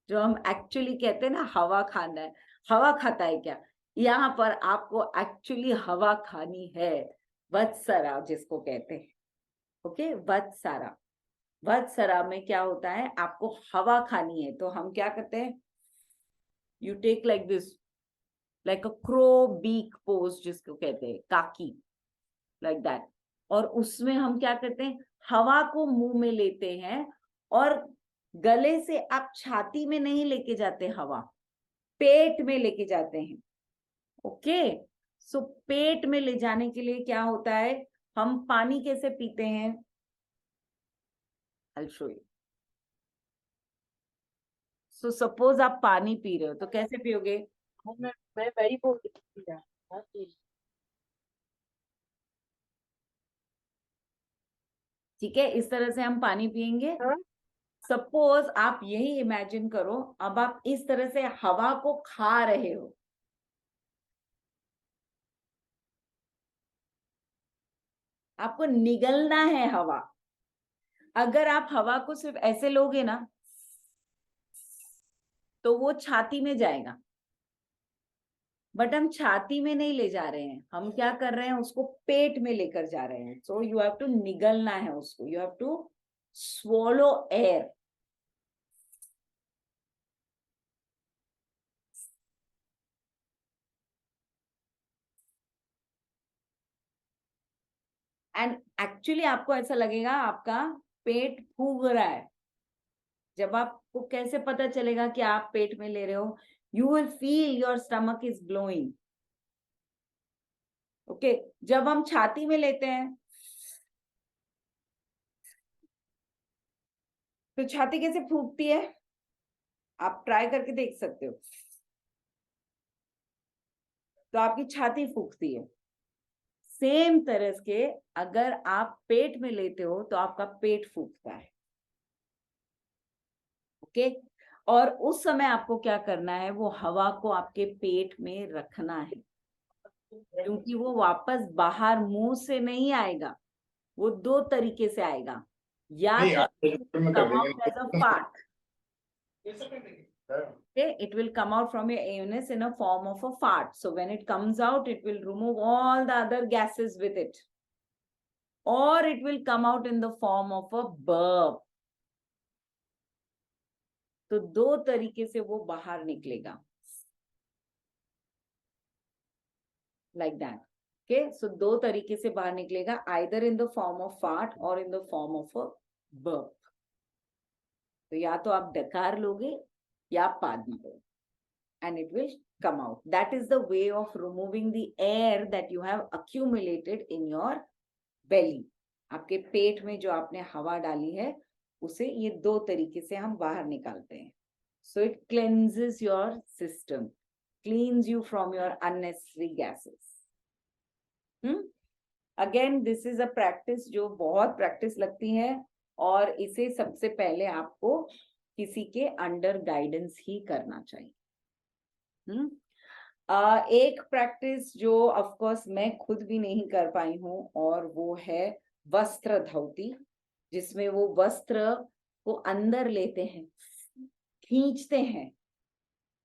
जो हम एक्चुअली कहते हैं ना हवा खाना है. हवा खाता है क्या? यहाँ पर आपको एक्चुअली हवा खानी है, वत्सरा जिसको कहते हैं. ओके, वत्सरा. वत्सरा में क्या होता है, आपको हवा खानी है. तो हम क्या करते हैं, you take like this, like a crow beak pose जिसको कहते हैं, काकी, लाइक दैट. और उसमें हम क्या करते हैं, हवा को मुंह में लेते हैं, और गले से आप छाती में नहीं लेके जाते हवा, पेट में लेके जाते हैं. ओके, सो पेट में ले जाने के लिए क्या होता है, हम पानी कैसे पीते हैं, I'll show you. So suppose आप पानी पी रहे हो तो कैसे पियोगे, मैं वेरी बोल रही. ठीक है, इस तरह से हम पानी पिएंगे. सपोज आप यही इमेजिन करो, अब आप इस तरह से हवा को खा रहे हो. आपको निगलना है हवा. अगर आप हवा को सिर्फ ऐसे लोगे ना, तो वो छाती में जाएगा. बट हम छाती में नहीं ले जा रहे हैं, हम क्या कर रहे हैं, उसको पेट में लेकर जा रहे हैं. सो यू हैव टू निगलना है उसको, you have to swallow air. And actually आपको ऐसा लगेगा आपका पेट फूक रहा है. जब आपको कैसे पता चलेगा कि आप पेट में ले रहे हो, you will feel your stomach is blowing. Okay, जब हम छाती में लेते हैं तो छाती कैसे फूकती है, आप ट्राई करके देख सकते हो. तो आपकी छाती फूकती है. सेम तरह के अगर आप पेट में लेते हो तो आपका पेट फूकता है. ओके, और उस समय आपको क्या करना है, वो हवा को आपके पेट में रखना है, क्योंकि वो वापस बाहर मुंह से नहीं आएगा. वो 2 तरीके से आएगा, या come out as a fart. Okay, it will come out from your anus in a form of a fart. So when it comes out, it will remove all the other gases with it, or it will come out in the form of a burp. तो 2 तरीके से वो बाहर निकलेगा, like that. Okay, so 2 तरीके से बाहर निकलेगा, either in the form of fart or in the form of a burp. तो या तो आप डकार लोगे या आप पाद मारोगे, and it will come out. That is the way of removing the air that you have accumulated in your belly. आपके पेट में जो आपने हवा डाली है, उसे ये 2 तरीके से हम बाहर निकालते हैं. So it cleanses your system. cleans you from your unnecessary gases. Again, this is a practice जो बहुत प्रैक्टिस लगती है, और इसे सबसे पहले आपको किसी के अंडर गाइडेंस ही करना चाहिए. एक प्रैक्टिस जो ऑफ कोर्स मैं खुद भी नहीं कर पाई हूँ, और वो है वस्त्र धौती, जिसमें वो वस्त्र को अंदर लेते हैं, खींचते हैं.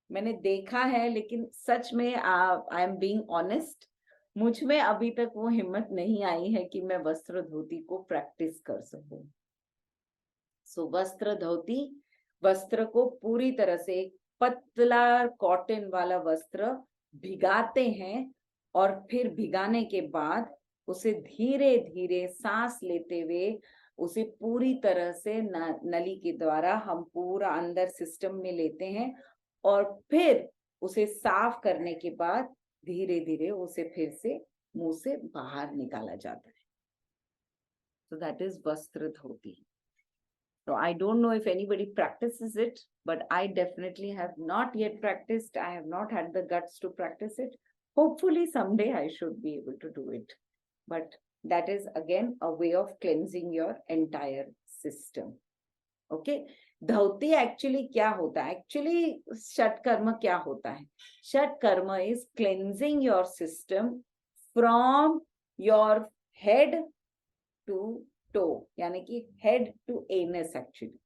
मैंने देखा है, लेकिन सच में आई एम बीइंग ऑनेस्ट, मुझ में अभी तक वो हिम्मत नहीं आई है कि मैं वस्त्र धोती को प्रैक्टिस कर सकूं. सो वस्त्र धोती, वस्त्र को पूरी तरह से एक पतला कॉटन वाला वस्त्र भिगाते हैं, और फिर भिगाने के बाद उसे धीरे धीरे सांस लेते हुए उसे पूरी तरह से नली के द्वारा हम पूरा अंदर सिस्टम में लेते हैं, और फिर उसे साफ करने के बाद धीरे धीरे उसे फिर से मुंह से बाहर निकाला जाता है. So that is वस्त्र धोती. So I don't know if anybody practices it, but I definitely have not yet practiced. I have not had the guts to practice it. Hopefully someday I should be able to do it. But that is again a way of cleansing your entire system. Okay. धौती actually क्या होता है? Actually षटकर्म क्या होता है? षटकर्म is cleansing your system from your head to toe, यानी कि head to anus actually.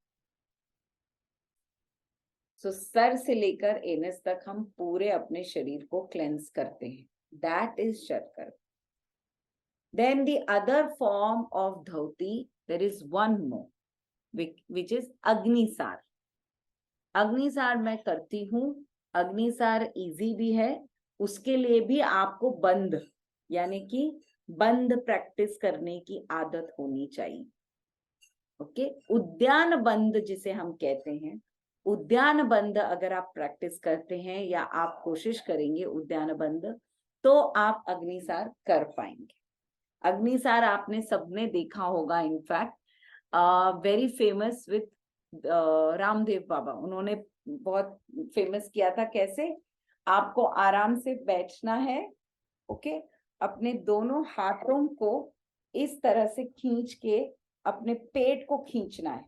So सर से लेकर एनस तक हम पूरे अपने शरीर को क्लेंस करते हैं. दैट इज षटकर्म. Then the other form of धौती, there is one more, which is अग्निसार. अग्निसार मैं करती हूँ. अग्निसार इजी भी है. उसके लिए भी आपको बंद, यानी कि बंद प्रैक्टिस करने की आदत होनी चाहिए. ओके. उद्यान बंद जिसे हम कहते हैं, उद्यान बंद अगर आप प्रैक्टिस करते हैं या आप कोशिश करेंगे उद्यान बंद, तो आप अग्निसार कर पाएंगे. अग्निसार आपने सबने देखा होगा. In fact very famous with Ramdev Baba. उन्होंने बहुत फेमस किया था. कैसे? आपको आराम से बैठना है. ओके. अपने दोनों हाथों को इस तरह से खींच के अपने पेट को खींचना है.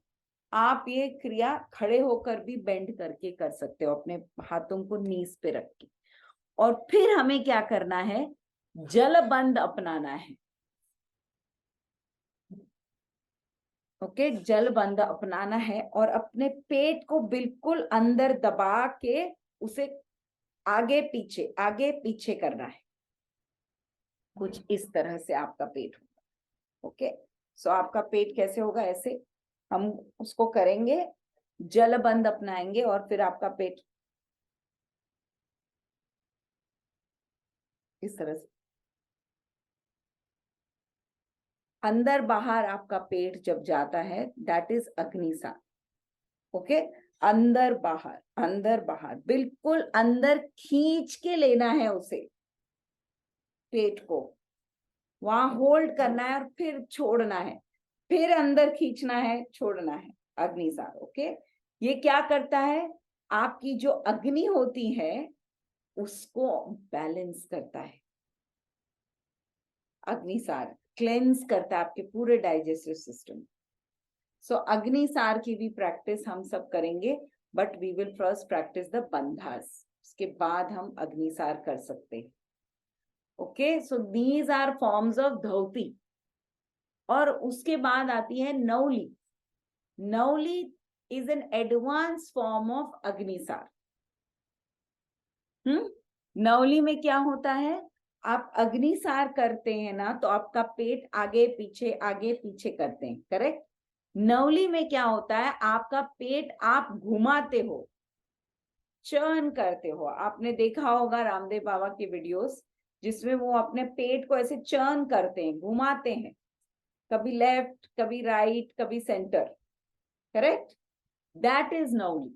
आप ये क्रिया खड़े होकर भी बेंड करके कर सकते हो, अपने हाथों को नीज पे रख के. और फिर हमें क्या करना है? जलबंद अपनाना है. ओके. जलबंद अपनाना है और अपने पेट को बिल्कुल अंदर दबा के उसे आगे पीछे करना है. कुछ इस तरह से आपका पेट होगा. ओके. सो आपका पेट कैसे होगा? ऐसे हम उसको करेंगे, जलबंद अपनाएंगे, और फिर आपका पेट इस तरह से अंदर बाहर आपका पेट जब जाता है, दैट इज अग्निसार. ओके. अंदर बाहर बिल्कुल अंदर खींच के लेना है उसे, पेट को वहां होल्ड करना है और फिर छोड़ना है, फिर अंदर खींचना है, छोड़ना है. अग्निसार. ओके. ये क्या करता है? आपकी जो अग्नि होती है उसको बैलेंस करता है. अग्निसार क्लेंस करता है आपके पूरे डाइजेस्टिव सिस्टम. सो अग्निसार की भी प्रैक्टिस हम सब करेंगे, but we will first practise the बंधास. उसके बाद हम अग्निसार कर सकते हैं. Okay. So these are forms of धौती. और उसके बाद आती है नौली. नौली is an advance form of अग्निसार. नौली में क्या होता है? आप अग्निसार करते हैं ना, तो आपका पेट आगे पीछे करते हैं. करेक्ट. नौली में क्या होता है? आपका पेट आप घुमाते हो, चर्न करते हो. आपने देखा होगा रामदेव बाबा की वीडियोस, जिसमें वो अपने पेट को ऐसे चर्न करते हैं, घुमाते हैं, कभी लेफ्ट, कभी राइट, कभी centre. Correct. That is nauli.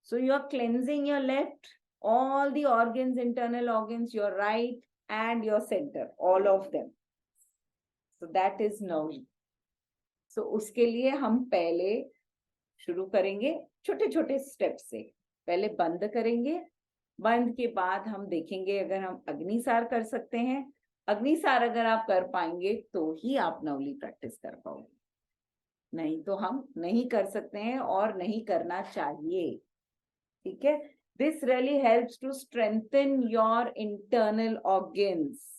So you are cleansing your left, all the organs, internal organs, your right and your center, all of them. So that is Nauli. So उसके लिए हम पहले शुरू करेंगे छोटे छोटे स्टेप से. पहले बंद करेंगे, बंद के बाद हम देखेंगे अगर हम अग्निसार कर सकते हैं। अग्निसार अगर आप कर पाएंगे तो ही आप नवली प्रैक्टिस कर पाओगे, नहीं तो हम नहीं कर सकते हैं और नहीं करना चाहिए। ठीक है, this really helps to strengthen your internal organs.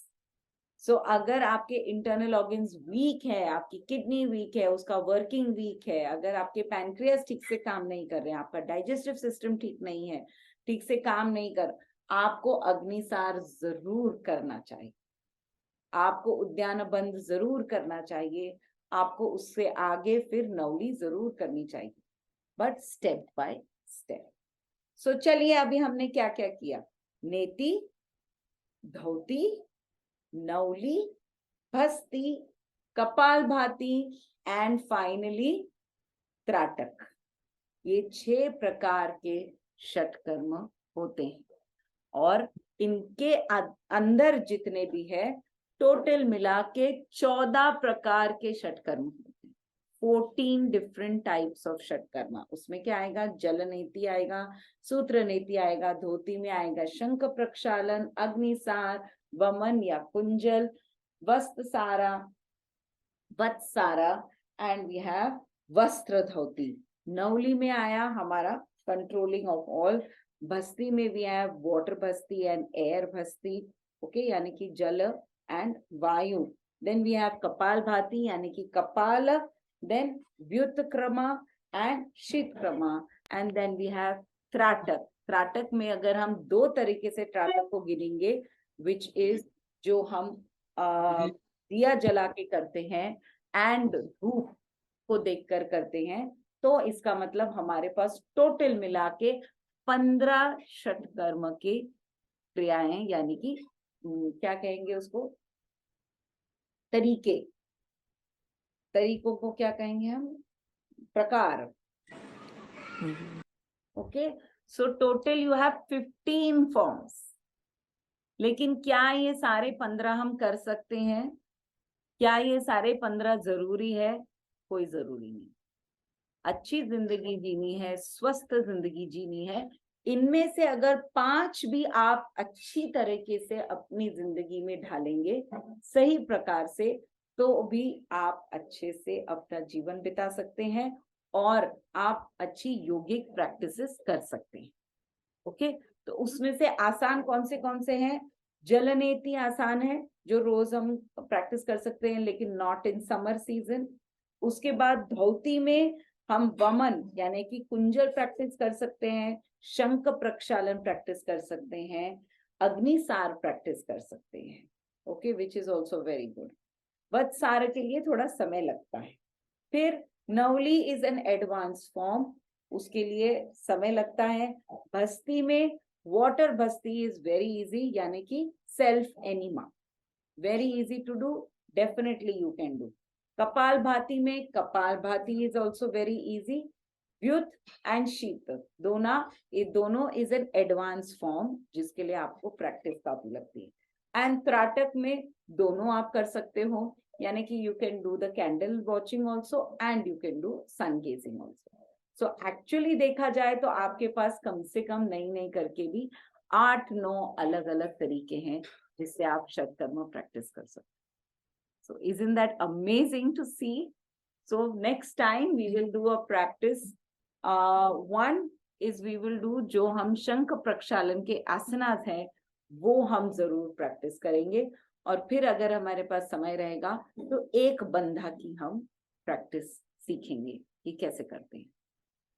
So अगर आपके इंटरनल ऑर्गन्स वीक है, आपकी किडनी वीक है, उसका वर्किंग वीक है, अगर आपके पैनक्रियास ठीक से काम नहीं कर रहे हैं, आपका डाइजेस्टिव सिस्टम ठीक नहीं है, ठीक से काम नहीं कर, आपको अग्निसार जरूर करना चाहिए, आपको उद्यान बंद जरूर करना चाहिए, आपको उससे आगे फिर नवली जरूर करनी चाहिए, बट स्टेप बाय स्टेप। सो चलिए अभी हमने क्या क्या किया, नेति, धौती, नवली, भस्ती, कपालभाति एंड फाइनली त्राटक। ये 6 प्रकार के षटकर्म होते हैं और इनके अंदर जितने भी है टोटल मिला के 14 प्रकार के षटकर्म होते हैं। 14 डिफरेंट टाइप्स ऑफ षटकर्म। उसमें क्या आएगा, जल नेति आएगा, सूत्र नेति आएगा, धोती में आएगा शंख प्रक्षालन, अग्निसार, वमन या कुंजल, वस्त्रसारा, वत्सारा एंड वी हैव वस्त्र धौती। नवली में आया हमारा कंट्रोलिंग ऑफ ऑल, भस्ती में वी हैव वाटर भस्ती एंड एयर भस्ती, ओके, यानी कि जल एंड वायु। देन वी हैव कपालभाति यानी कि कपाल, देन व्युत्क्रमा एंड शीतक्रमा, एंड देन वी हैव त्राटक। त्राटक में अगर हम 2 तरीके से त्राटक को गिनेंगे, विच इज जो हम दिया जला के करते हैं एंड धूप को देखकर करते हैं, तो इसका मतलब हमारे पास टोटल मिला के 15 षटकर्म के क्रियाएं, यानी कि क्या कहेंगे उसको, तरीके, तरीकों को क्या कहेंगे हम, प्रकार। Okay, so total you have 15 forms. लेकिन क्या ये सारे 15 हम कर सकते हैं? क्या ये सारे 15 जरूरी है? कोई जरूरी नहीं। अच्छी जिंदगी जीनी है, स्वस्थ जिंदगी जीनी है, इनमें से अगर 5 भी आप अच्छी तरीके से अपनी जिंदगी में ढालेंगे सही प्रकार से, तो भी आप अच्छे से अपना जीवन बिता सकते हैं और आप अच्छी योगिक प्रैक्टिसेस कर सकते हैं। ओके, तो उसमें से आसान कौन से हैं? जलनेति आसान है, जो रोज हम प्रैक्टिस कर सकते हैं, लेकिन नॉट इन समर सीजन। उसके बाद धौती में हम वमन यानी कि कुंजल प्रैक्टिस कर सकते हैं, शंख प्रक्षालन प्रैक्टिस कर सकते हैं, अग्निसार प्रैक्टिस कर सकते हैं, okay, which is also very good. वत्सार के लिए थोड़ा समय लगता है। फिर नवली इज एन एडवांस फॉर्म, उसके लिए समय लगता है। भस्ती में वाटर भस्ती इज वेरी इजी, यानी कि self enema, very easy to do, definitely you can do. कपालभाति में कपालभाति इज ऑल्सो वेरी इजी। व्युत एंड शीत दोनों इज एन एडवांस फॉर्म, जिसके लिए आपको प्रैक्टिस काफी लगती है। एंड त्राटक में दोनों आप कर सकते हो, यानी कि you can do the candle watching also and you can do sun gazing also. So actually देखा जाए तो आपके पास कम से कम नहीं करके भी 8-9 अलग अलग तरीके हैं जिससे आप षटकर्म प्रैक्टिस कर सकते हैं। So isn't that amazing to see? So next time we will do a practice. One is we will do जो हम शंख प्रक्षालन के आसनास हैं वो हम जरूर प्रैक्टिस करेंगे, और फिर अगर हमारे पास समय रहेगा तो एक बंधा की हम प्रैक्टिस सीखेंगे कि कैसे करते हैं।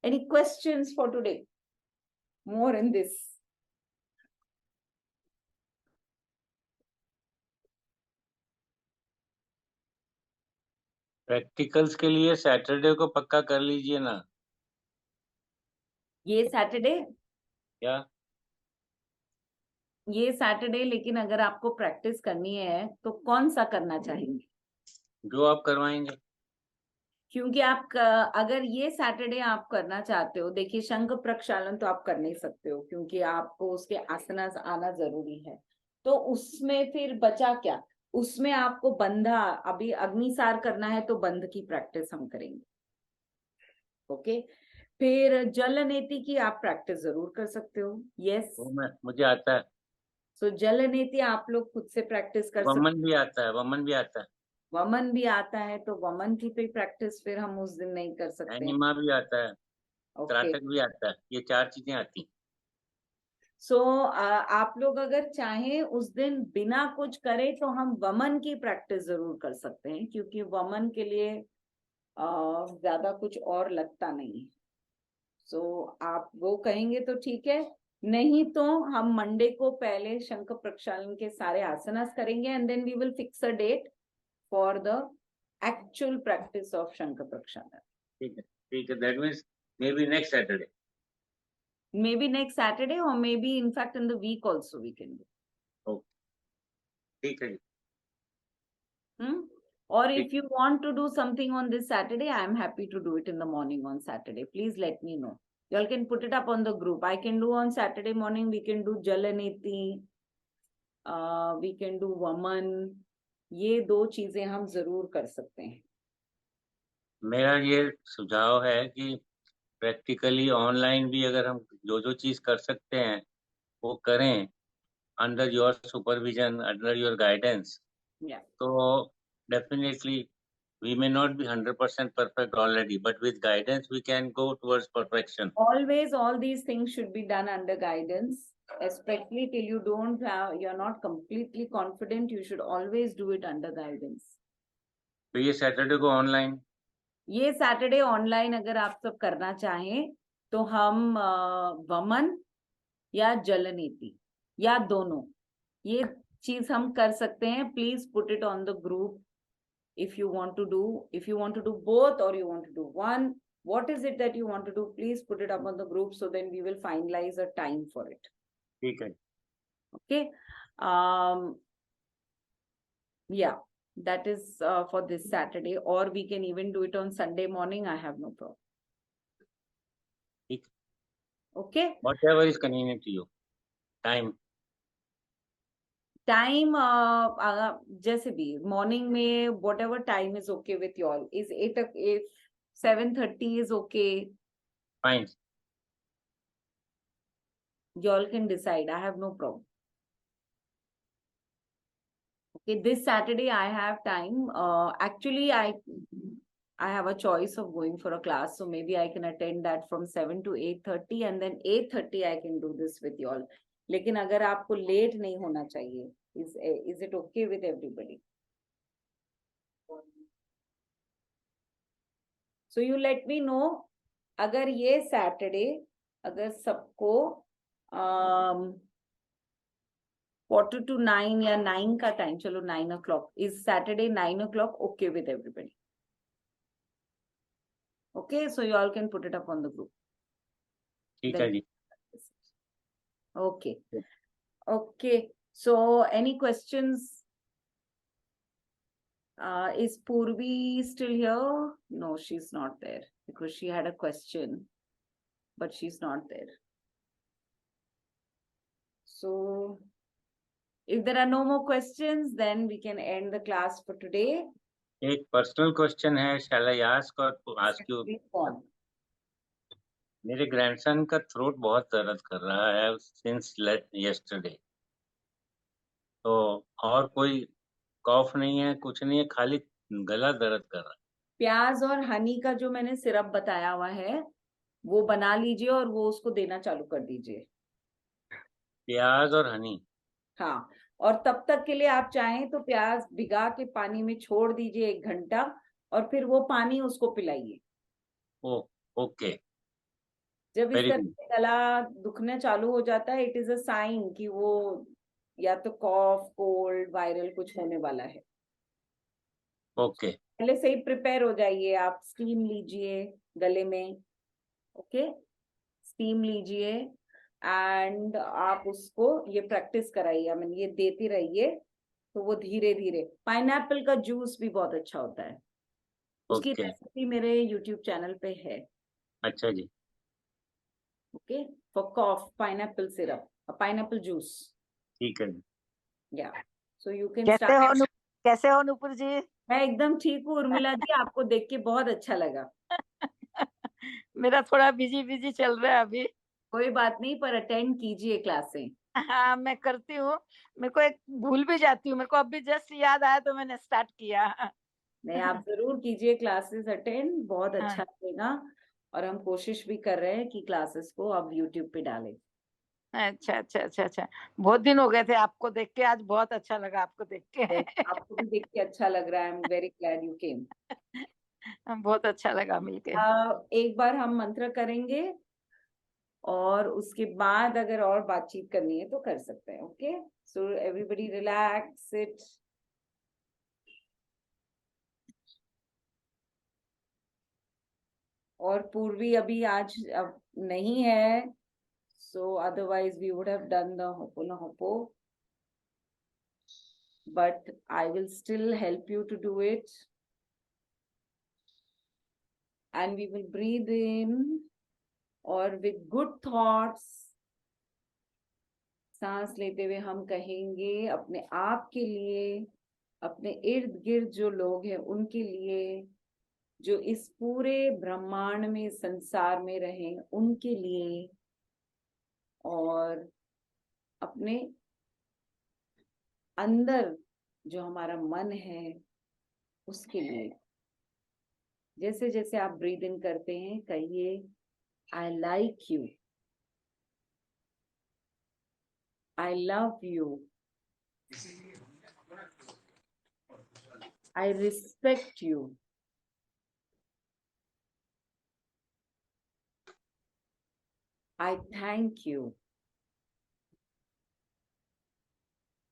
Any questions for today? More in this. Practicals के लिए सैटरडे को पक्का कर लीजिए ना। ये सैटरडे, क्या ये सैटरडे, लेकिन अगर आपको प्रैक्टिस करनी है तो कौन सा करना चाहेंगे? जो आप करवाएंगे। क्योंकि आप अगर ये सैटरडे आप करना चाहते हो, देखिए शंख प्रक्षालन तो आप कर नहीं सकते हो क्योंकि आपको उसके आसना आना जरूरी है, तो उसमें फिर बचा क्या? उसमें आपको बंधा, अभी अग्निसार करना है तो बंध की प्रैक्टिस हम करेंगे। ओके, फिर जल नेति की आप प्रैक्टिस जरूर कर सकते हो. यस, वो मुझे आता है. सो जल नेति आप लोग खुद से प्रैक्टिस कर सकते. वमन भी आता है, वमन भी आता है, वमन भी आता है, तो वमन की भी प्रैक्टिस फिर हम उस दिन नहीं कर सकते. एनिमा भी आता है, ओके, त्राटक भी आता है. ये 4 चीजें आती हैं. सो आप लोग अगर चाहें उस दिन बिना कुछ करे तो हम वमन की प्रैक्टिस जरूर कर सकते हैं, क्योंकि वमन के लिए ज्यादा कुछ और लगता नहीं है. सो आप वो कहेंगे तो ठीक है, नहीं तो हम मंडे को पहले शंख प्रक्षालन के सारे आसनास करेंगे and then we will fix a date for the actual practice of Shankh Prakshalan. ठीक है, ठीक है. That means may be next Saturday. Maybe next Saturday or maybe in fact in the week also we can do. ठीक है. Or if you want to do something on this Saturday, I am happy to do it in the morning on Saturday. Please let me know. You all can put it up on the group. I can do on Saturday morning. We can do Jalaneti. We can do Vaman. ये 2 चीजें हम जरूर कर सकते हैं. मेरा ये सुझाव है कि प्रैक्टिकली ऑनलाइन भी अगर हम जो जो चीज कर सकते हैं वो करें under your supervision, under your guidance. Yeah. तो definitely we may not be 100% perfect already, but with guidance we can go towards perfection. Always all these things should be done under guidance, especially till you don't have, you're not completely confident. You should always do it under guidance. तो ये Saturday को online, ये Saturday online अगर आप सब करना चाहें तो हम वमन या जलनीति या दोनों ये चीज हम कर सकते हैं. Please put it on the group if you want to do both or you want to do one. What is it that you want to do? Please put it up on the group, so then we will finalize a time for it. ठीक है. Okay. Yeah, that is for this Saturday, or we can even do it on Sunday morning. I have no problem. ठीक. Okay. Whatever is convenient to you. Time. Time जैसे भी morning में whatever time is okay with you all. Is 7:30 is okay. Fine. You all can decide. I have no problem. Okay, this Saturday I have time. Actually, I have a choice of going for a class, so maybe I can attend that from 7 to 8:30, and then 8:30 I can do this with you all. लेकिन अगर आपको late नहीं होना चाहिए, is it okay with everybody? So you let me know. अगर ये Saturday अगर सबको 8:45 या 9 का टाइम, चलो 9 o'clock, is Saturday 9 o'clock okay with everybody? Okay, so you all can put it up on the group. ठीक है जी. Okay. Okay. So any questions? Is Purvi still here? No, she's not there because she had a question, but she's not there. So if there are no more questions, then we can end the class for today. एक personal question है. shall I ask or ask you? Please go on. मेरे grandson का throat बहुत दर्द कर रहा है since yesterday. तो और कोई कॉफ नहीं है, कुछ नहीं है, खाली गला दर्द कर रहा है. प्याज और हनी का जो मैंने सिरप बताया हुआ है वो बना लीजिए और वो उसको देना चालू कर दीजिए. प्याज और हनी. हाँ, और तब तक के लिए आप चाहें तो प्याज भिगा के पानी में छोड़ दीजिए 1 घंटा और फिर वो पानी उसको पिलाइए. ओके. जब इस Very तरह good. से गला दुखने चालू हो जाता है, इट इज अ साइन कि वो या तो कॉफ, कोल्ड, वायरल कुछ होने वाला है. ओके. पहले से ही प्रिपेयर हो जाइए. आप स्टीम लीजिए गले में. ओके, स्टीम लीजिए एंड आप उसको ये प्रैक्टिस कराइए. I mean, ये देती रहिए तो वो धीरे धीरे. पाइनएप्पल का जूस भी बहुत अच्छा होता है. उसकी ओके. रेसिपी मेरे YouTube चैनल पे है. अच्छा जी. Okay, for cough, pineapple syrup, pineapple juice. ठीक है. या सो यू कैन कैसे हो नुपुर जी? मैं एकदम ठीक हूँ उर्मिला जी. आपको देख के बहुत अच्छा लगा. मेरा थोड़ा बिजी बिजी चल रहा है अभी। कोई बात नहीं, पर अटेंड कीजिए क्लासें। हाँ, मैं करती हूँ। मेरे को एक भूल भी जाती हूँ, मेरे को अभी जस्ट याद आया तो मैंने स्टार्ट किया। नहीं, आप जरूर कीजिए क्लासेस अटेंड, बहुत हाँ। अच्छा लगेगा। और हम कोशिश भी कर रहे हैं कि क्लासेस को अब यूट्यूब पे डालें। अच्छा अच्छा अच्छा अच्छा। बहुत दिन हो गए थे आपको देख के, आज बहुत अच्छा लगा आपको देख के। आपको भी देख के अच्छा लग रहा है। I am very glad you came. बहुत अच्छा लगा मिलके। एक बार हम मंत्र करेंगे और उसके बाद अगर और बातचीत करनी है तो कर सकते हैं। Okay, so everybody relax it. और पूर्वी अभी आज अब नहीं है, so otherwise we would have done the ho'oponopono, but I will still help you to do it. And we will breathe in, और with good thoughts सांस लेते हुए हम कहेंगे अपने आप के लिए, अपने इर्द गिर्द जो लोग हैं उनके लिए, जो इस पूरे ब्रह्मांड में संसार में रहे उनके लिए, और अपने अंदर जो हमारा मन है उसके लिए। जैसे जैसे आप ब्रीद इन करते हैं कहिए I like you, I love you, I respect you, I thank you,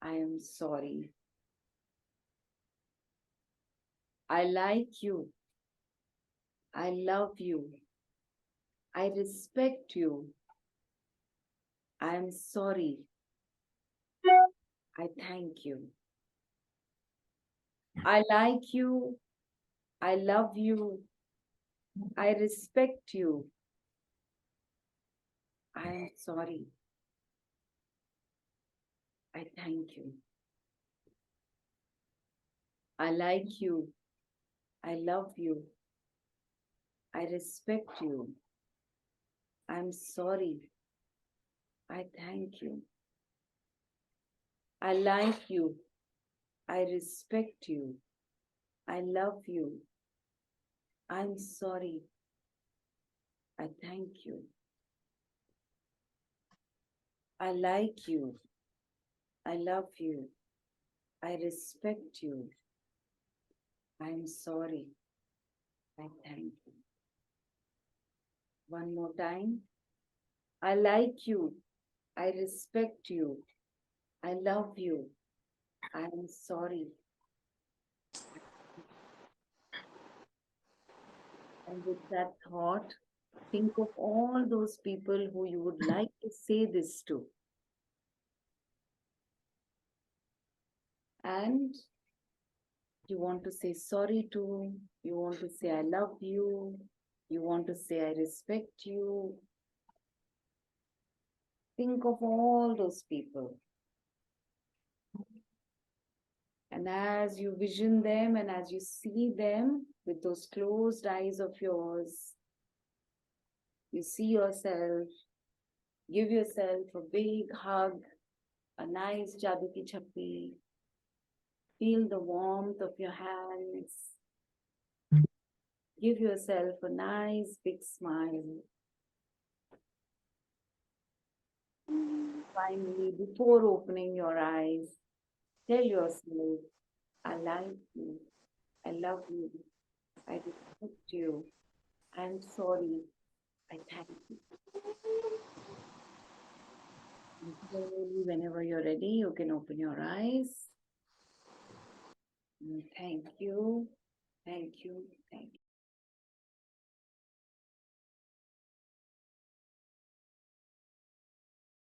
I am sorry, I like you, I love you, I respect you, I am sorry, I thank you, I like you, I love you, I respect you, I am sorry, I thank you, I like you, I love you, I respect you, I'm sorry, I thank you, I like you, I respect you, I love you, I'm sorry, I thank you, I like you, I love you, I respect you, I'm sorry, I thank you. One more time. I like you, I respect you, I love you, I'm sorry. And with that thought, think of all those people who you would like to say this to. And you want to say sorry to, you want to say I love you, you want to say I respect you. Think of all those people. And as you vision them and as you see them with those closed eyes of yours, you see yourself, give yourself a big hug, a nice jadoo ki chappi. Feel the warmth of your hands. Give yourself a nice big smile. Finally, before opening your eyes, tell yourself, I like you, I love you, I respect you, I'm sorry, I thank you. And slowly, whenever you're ready, you can open your eyes. Thank you, thank you, thank